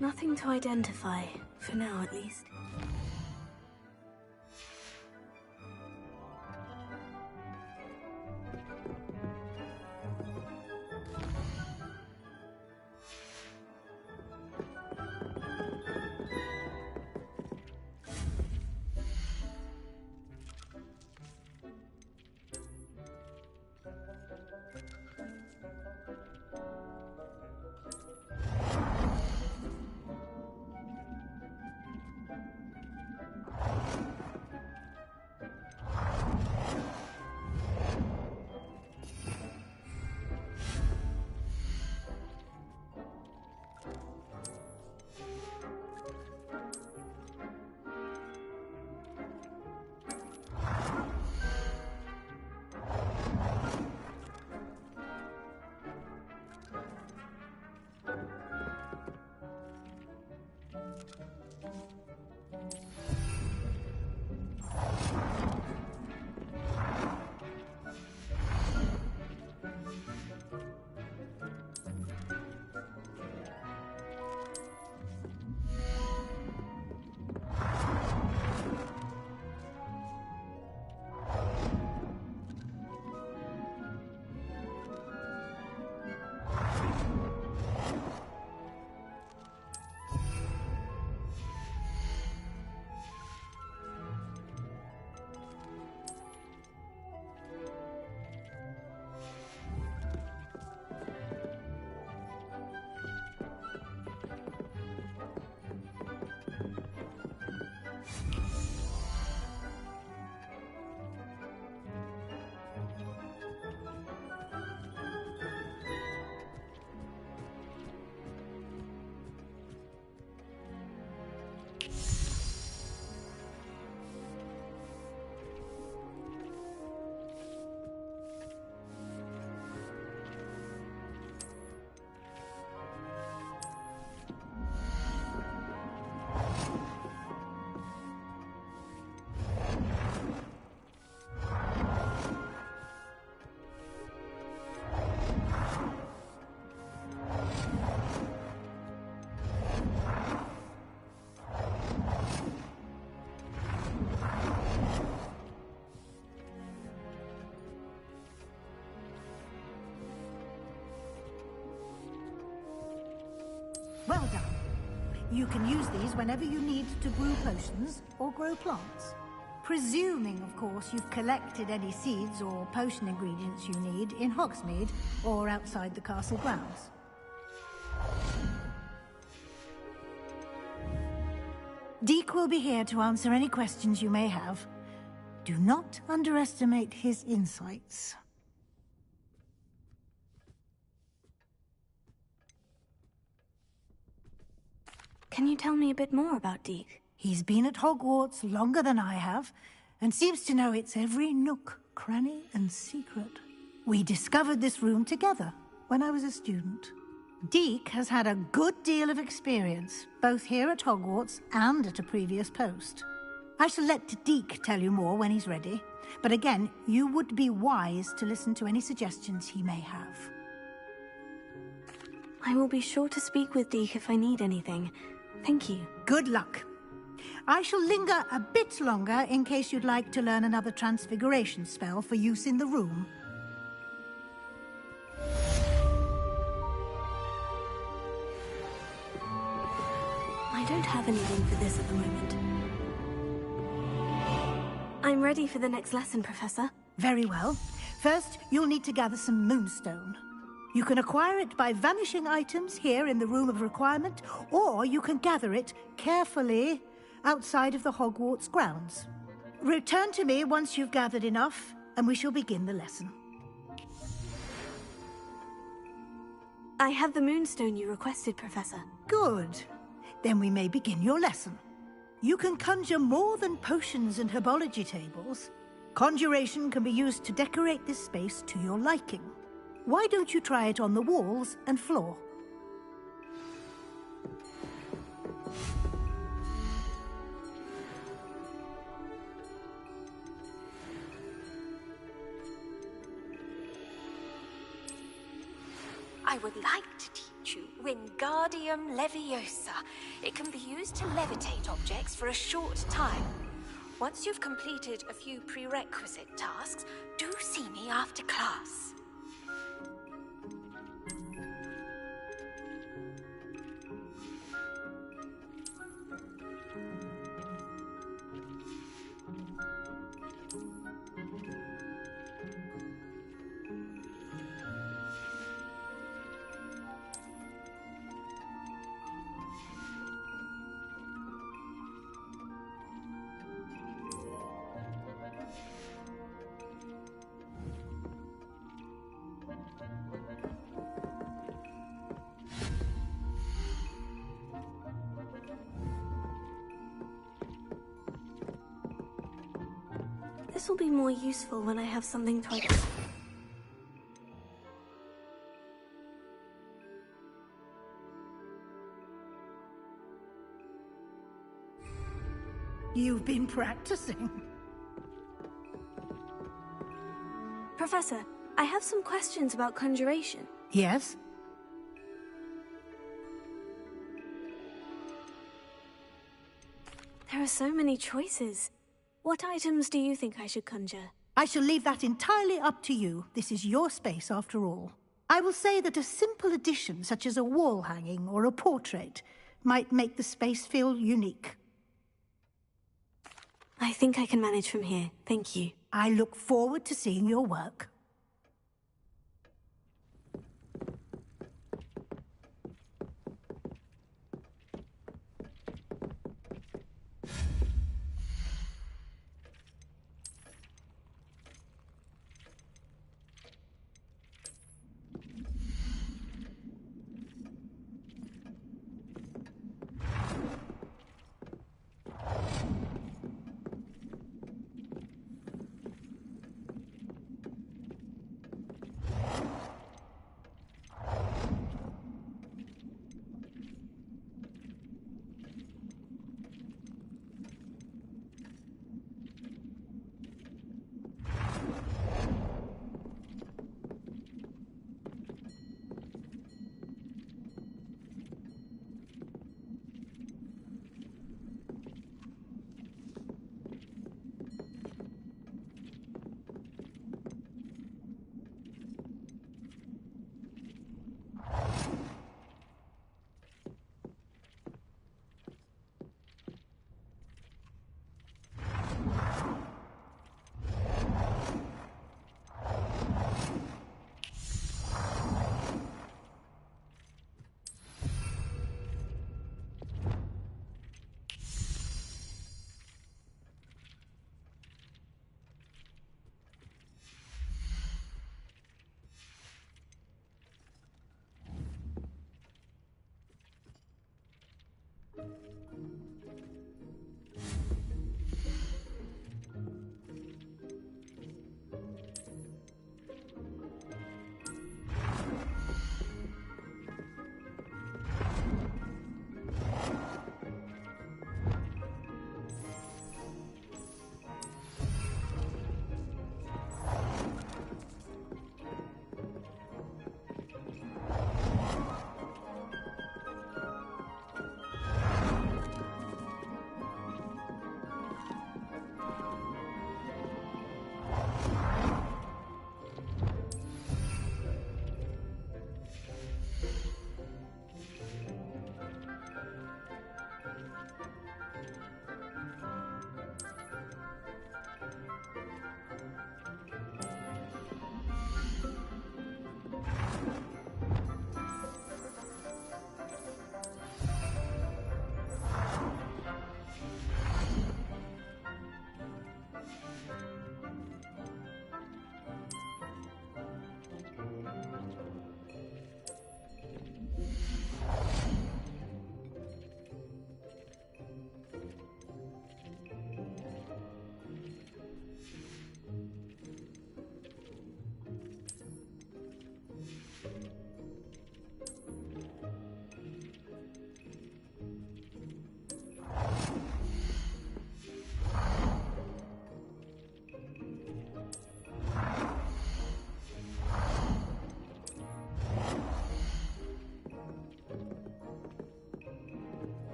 Nothing to identify, for now at least. Well done. You can use these whenever you need to brew potions or grow plants. Presuming, of course, you've collected any seeds or potion ingredients you need in Hogsmeade or outside the castle grounds. Deek will be here to answer any questions you may have. Do not underestimate his insights. Can you tell me a bit more about Deek? He's been at Hogwarts longer than I have, and seems to know its every nook, cranny, and secret. We discovered this room together when I was a student. Deek has had a good deal of experience, both here at Hogwarts and at a previous post. I shall let Deek tell you more when he's ready, but again, you would be wise to listen to any suggestions he may have. I will be sure to speak with Deek if I need anything. Thank you. Good luck. I shall linger a bit longer in case you'd like to learn another transfiguration spell for use in the room. I don't have anything for this at the moment. I'm ready for the next lesson, Professor. Very well. First, you'll need to gather some moonstone. You can acquire it by vanishing items here in the Room of Requirement, or you can gather it carefully outside of the Hogwarts grounds. Return to me once you've gathered enough, and we shall begin the lesson. I have the moonstone you requested, Professor. Good. Then we may begin your lesson. You can conjure more than potions and herbology tables. Conjuration can be used to decorate this space to your liking. Why don't you try it on the walls and floor? I would like to teach you Wingardium Leviosa. It can be used to levitate objects for a short time. Once you've completed a few prerequisite tasks, do see me after class. This will be more useful when I have something to... You've been practicing. Professor, I have some questions about conjuration. Yes? There are so many choices. What items do you think I should conjure? I shall leave that entirely up to you. This is your space, after all. I will say that a simple addition, such as a wall hanging or a portrait, might make the space feel unique. I think I can manage from here. Thank you. I look forward to seeing your work.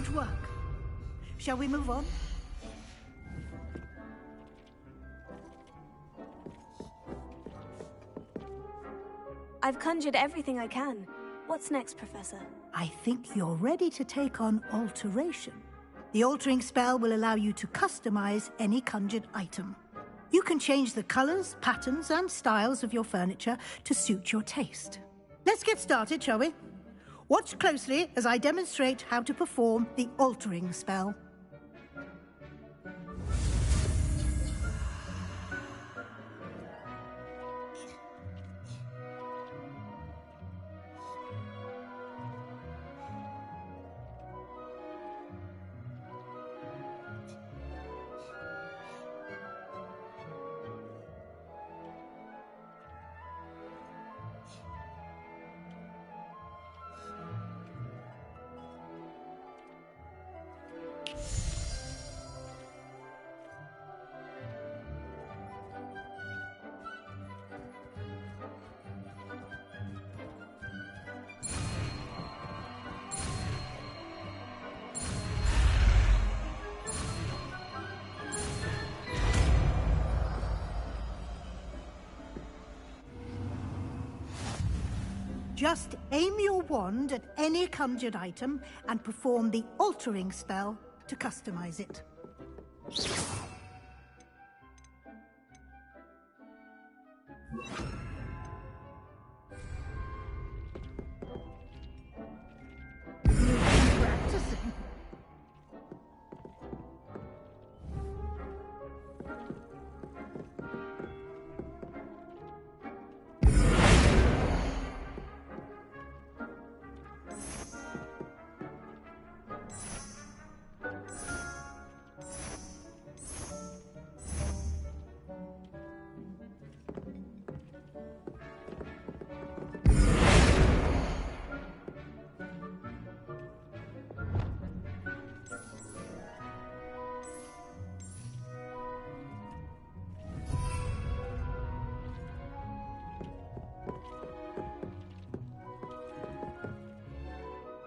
Good work. Shall we move on? I've conjured everything I can. What's next, Professor? I think you're ready to take on alteration. The altering spell will allow you to customize any conjured item. You can change the colors, patterns, and styles of your furniture to suit your taste. Let's get started, shall we? Watch closely as I demonstrate how to perform the altering spell. Just aim your wand at any conjured item and perform the altering spell to customize it. You've been practicing.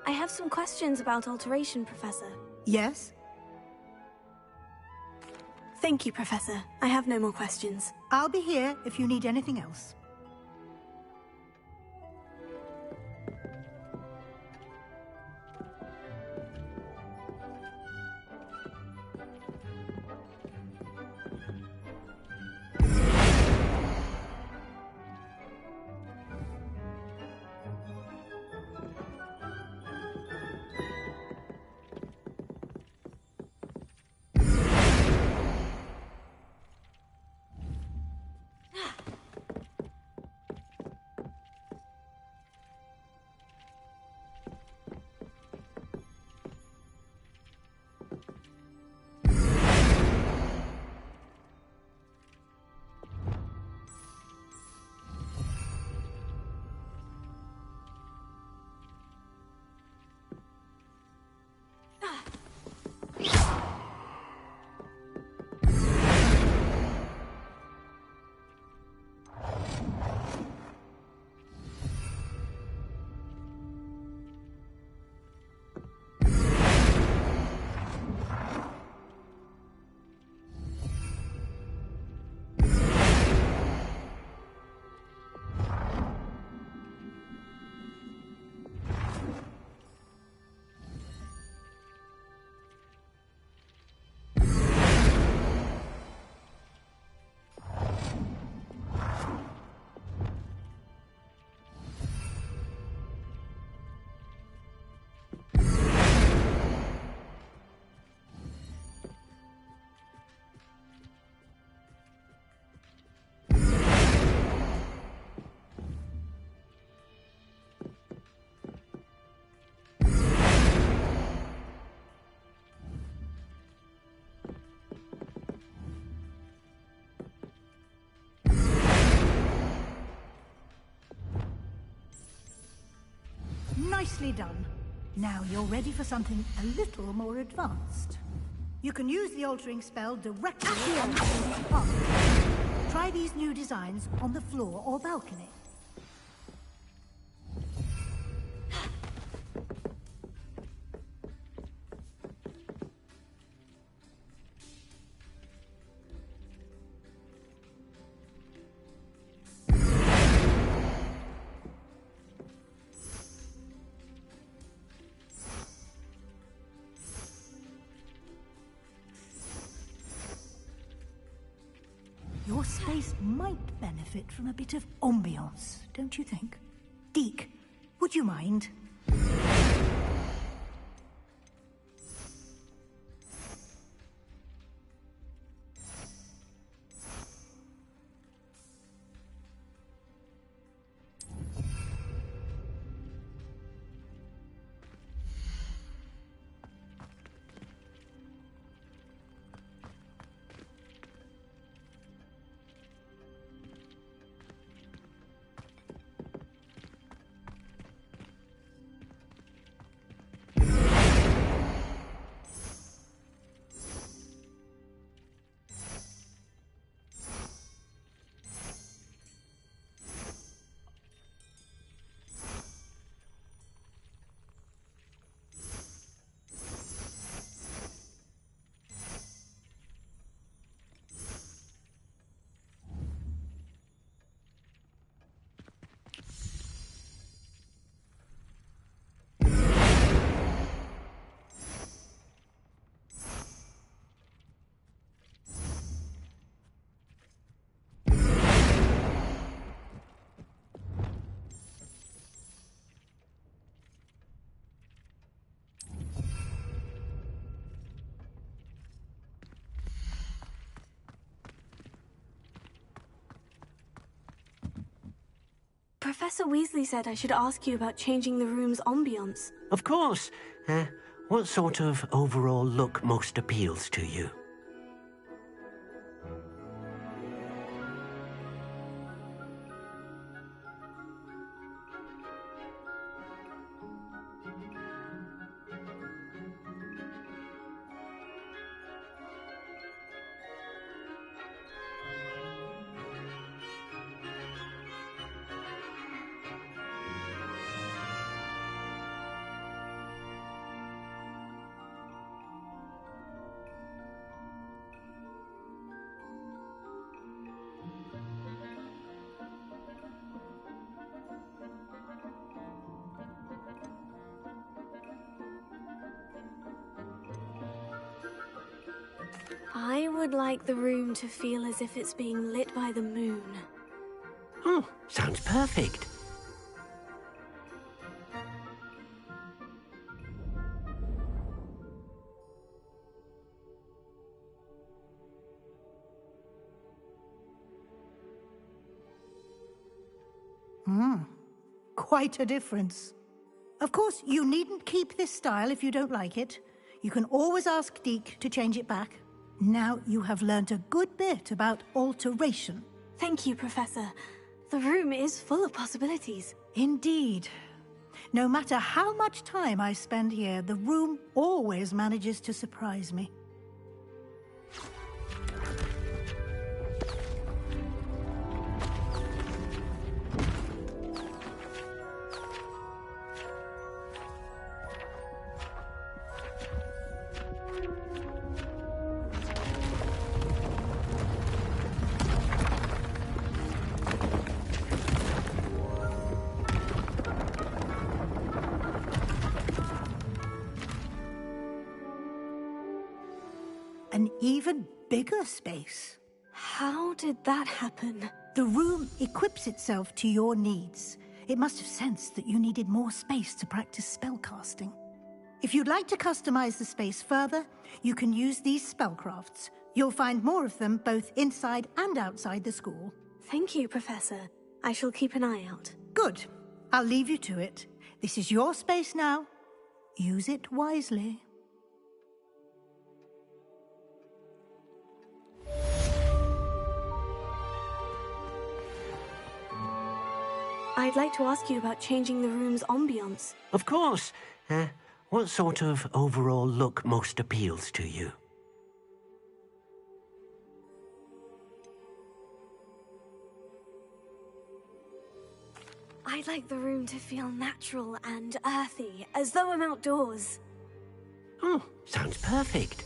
I have some questions about alteration, Professor. Yes? Thank you, Professor. I have no more questions. I'll be here if you need anything else. Nicely done. Now you're ready for something a little more advanced. You can use the altering spell directly on the path. Try these new designs on the floor or balcony. Your space might benefit from a bit of ambiance, don't you think? Deke, would you mind? Professor Weasley said I should ask you about changing the room's ambiance. Of course. What sort of overall look most appeals to you? I would like the room to feel as if it's being lit by the moon. Oh, sounds perfect. Quite a difference. Of course, you needn't keep this style if you don't like it. You can always ask Deke to change it back. Now you have learnt a good bit about alteration. Thank you, Professor. The room is full of possibilities. Indeed. No matter how much time I spend here, the room always manages to surprise me. An even bigger space. How did that happen? The room equips itself to your needs. It must have sensed that you needed more space to practice spellcasting. If you'd like to customize the space further, you can use these spellcrafts. You'll find more of them both inside and outside the school. Thank you, Professor. I shall keep an eye out. Good. I'll leave you to it. This is your space now. Use it wisely. I'd like to ask you about changing the room's ambiance. Of course. What sort of overall look most appeals to you? I'd like the room to feel natural and earthy, as though I'm outdoors. Oh, sounds perfect.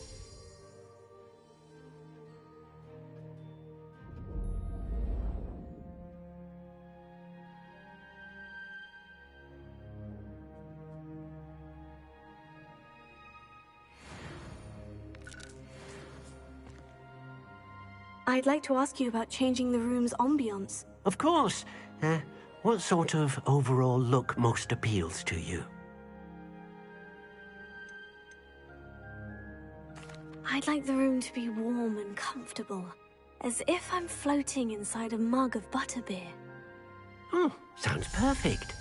I'd like to ask you about changing the room's ambiance. Of course. What sort of overall look most appeals to you? I'd like the room to be warm and comfortable, as if I'm floating inside a mug of butterbeer. Oh, sounds perfect.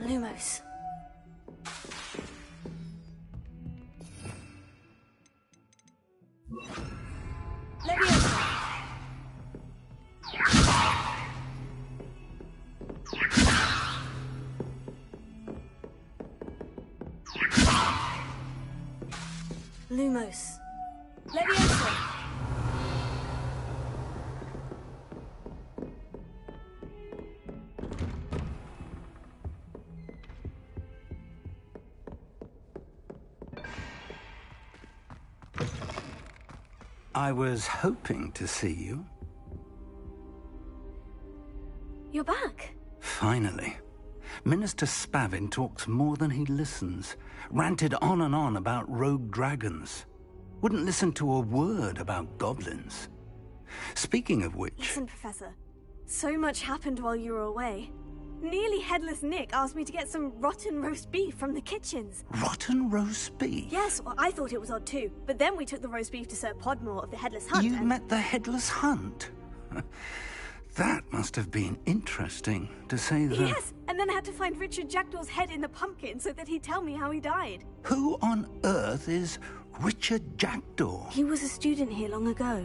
Lumos. Lumos. Leviosa. I was hoping to see you. You're back. Finally. Minister Spavin talks more than he listens. Ranted on and on about rogue dragons. Wouldn't listen to a word about goblins. Speaking of which... Listen, Professor. So much happened while you were away. Nearly Headless Nick asked me to get some rotten roast beef from the kitchens. Rotten roast beef? Yes, well, I thought it was odd too. But then we took the roast beef to Sir Podmore of the Headless Hunt. You met the Headless Hunt? That must have been interesting, to say the... Yes, and then I had to find Richard Jackdaw's head in the pumpkin so that he'd tell me how he died. Who on earth is Richard Jackdaw? He was a student here long ago.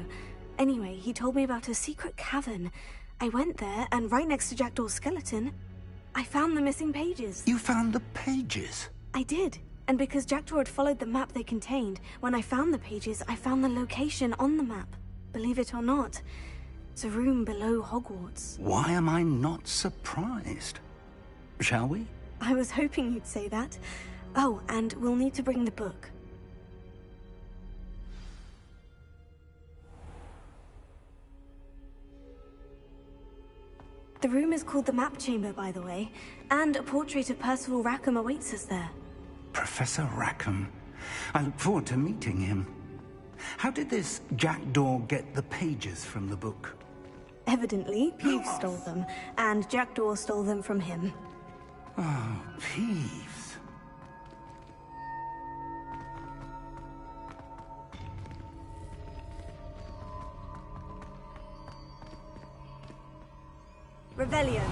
Anyway, he told me about a secret cavern. I went there, and right next to Jackdaw's skeleton, I found the missing pages. You found the pages? I did. And because Jackdaw had followed the map they contained, when I found the pages, I found the location on the map. Believe it or not, it's a room below Hogwarts. Why am I not surprised? Shall we? I was hoping you'd say that. Oh, and we'll need to bring the book. The room is called the Map Chamber, by the way, and a portrait of Percival Rackham awaits us there. Professor Rackham. I look forward to meeting him. How did this Jackdaw get the pages from the book? Evidently, Peeves stole them, and Jackdaw stole them from him. Oh, Peeves. Revelio.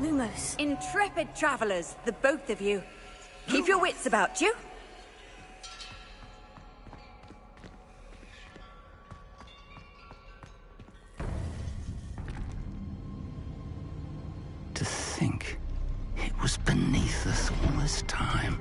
Lumos. Intrepid travelers, the both of you. Keep your wits about you. To think it was beneath us all this time.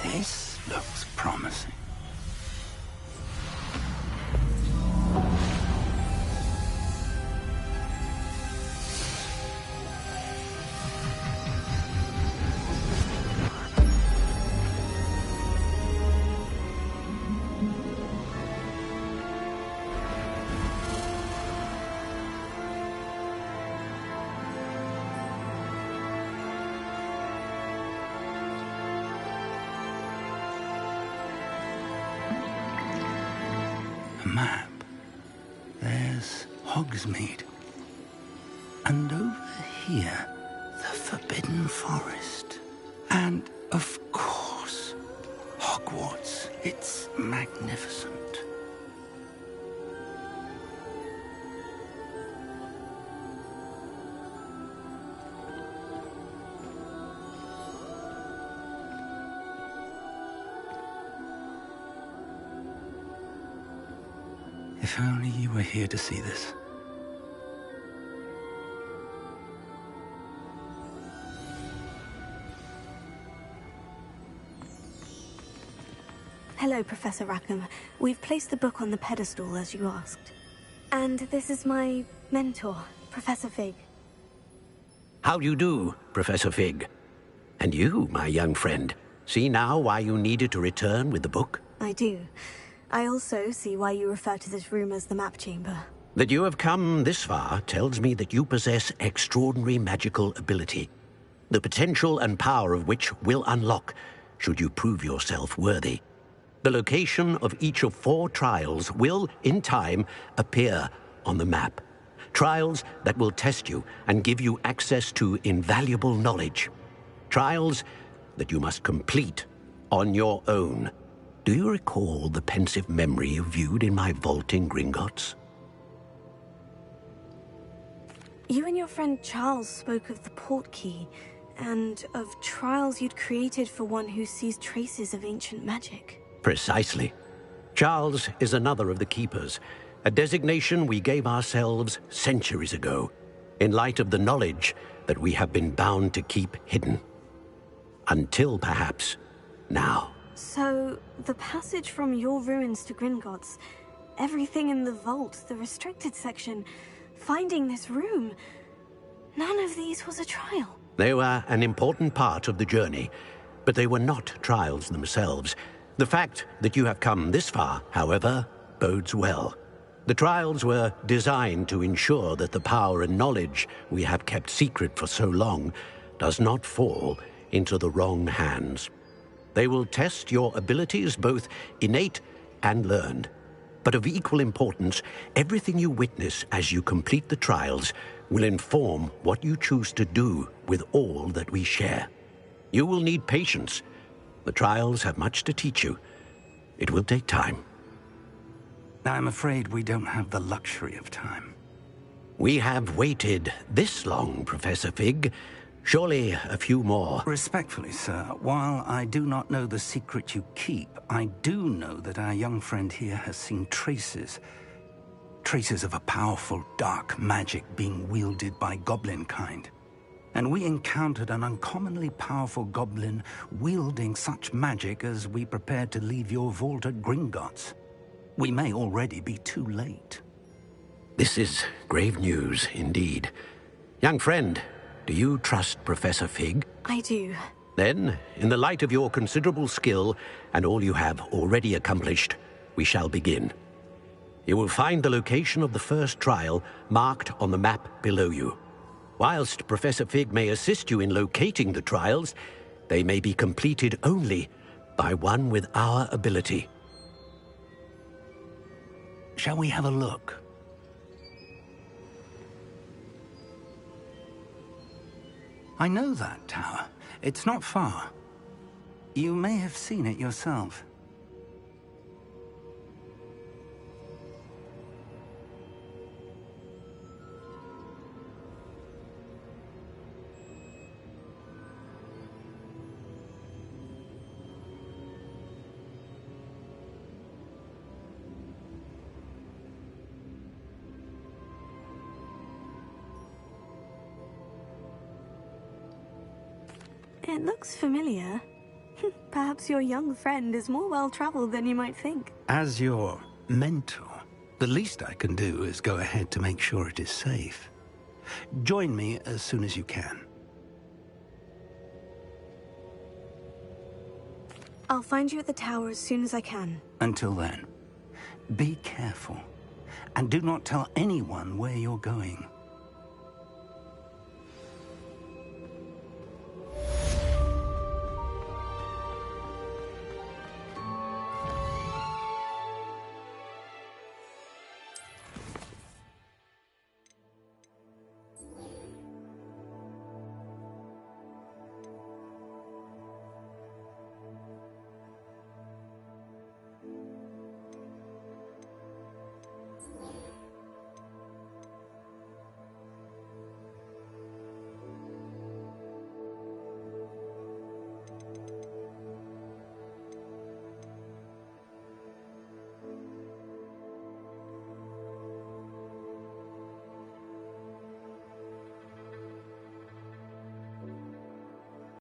This looks promising. Map. There's Hogsmeade. And over here, the Forbidden Forest. And, of course, Hogwarts. It's magnificent. If only you were here to see this. Hello, Professor Rackham. We've placed the book on the pedestal, as you asked. And this is my mentor, Professor Fig. How do you do, Professor Fig? And you, my young friend, see now why you needed to return with the book? I do. I also see why you refer to this room as the Map Chamber. That you have come this far tells me that you possess extraordinary magical ability, the potential and power of which will unlock should you prove yourself worthy. The location of each of 4 trials will, in time, appear on the map. Trials that will test you and give you access to invaluable knowledge. Trials that you must complete on your own. Do you recall the pensive memory you viewed in my vault in Gringotts? You and your friend Charles spoke of the port key, and of trials you'd created for one who sees traces of ancient magic. Precisely. Charles is another of the Keepers, a designation we gave ourselves centuries ago, in light of the knowledge that we have been bound to keep hidden. Until, perhaps, now. So, the passage from your ruins to Gringotts, everything in the vault, the restricted section, finding this room, none of these was a trial. They were an important part of the journey, but they were not trials themselves. The fact that you have come this far, however, bodes well. The trials were designed to ensure that the power and knowledge we have kept secret for so long does not fall into the wrong hands. They will test your abilities, both innate and learned. But of equal importance, everything you witness as you complete the trials will inform what you choose to do with all that we share. You will need patience. The trials have much to teach you. It will take time. I'm afraid we don't have the luxury of time. We have waited this long, Professor Fig. Surely a few more. Respectfully, sir, while I do not know the secret you keep, I do know that our young friend here has seen traces of a powerful dark magic being wielded by goblin kind. And we encountered an uncommonly powerful goblin wielding such magic as we prepared to leave your vault at Gringotts. We may already be too late. This is grave news indeed. Young friend, do you trust Professor Fig? I do. Then, in the light of your considerable skill and all you have already accomplished, we shall begin. You will find the location of the first trial marked on the map below you. Whilst Professor Fig may assist you in locating the trials, they may be completed only by one with our ability. Shall we have a look? I know that tower. It's not far. You may have seen it yourself. It looks familiar. Perhaps your young friend is more well-traveled than you might think. As your mentor, the least I can do is go ahead to make sure it is safe. Join me as soon as you can. I'll find you at the tower as soon as I can. Until then, be careful. And do not tell anyone where you're going.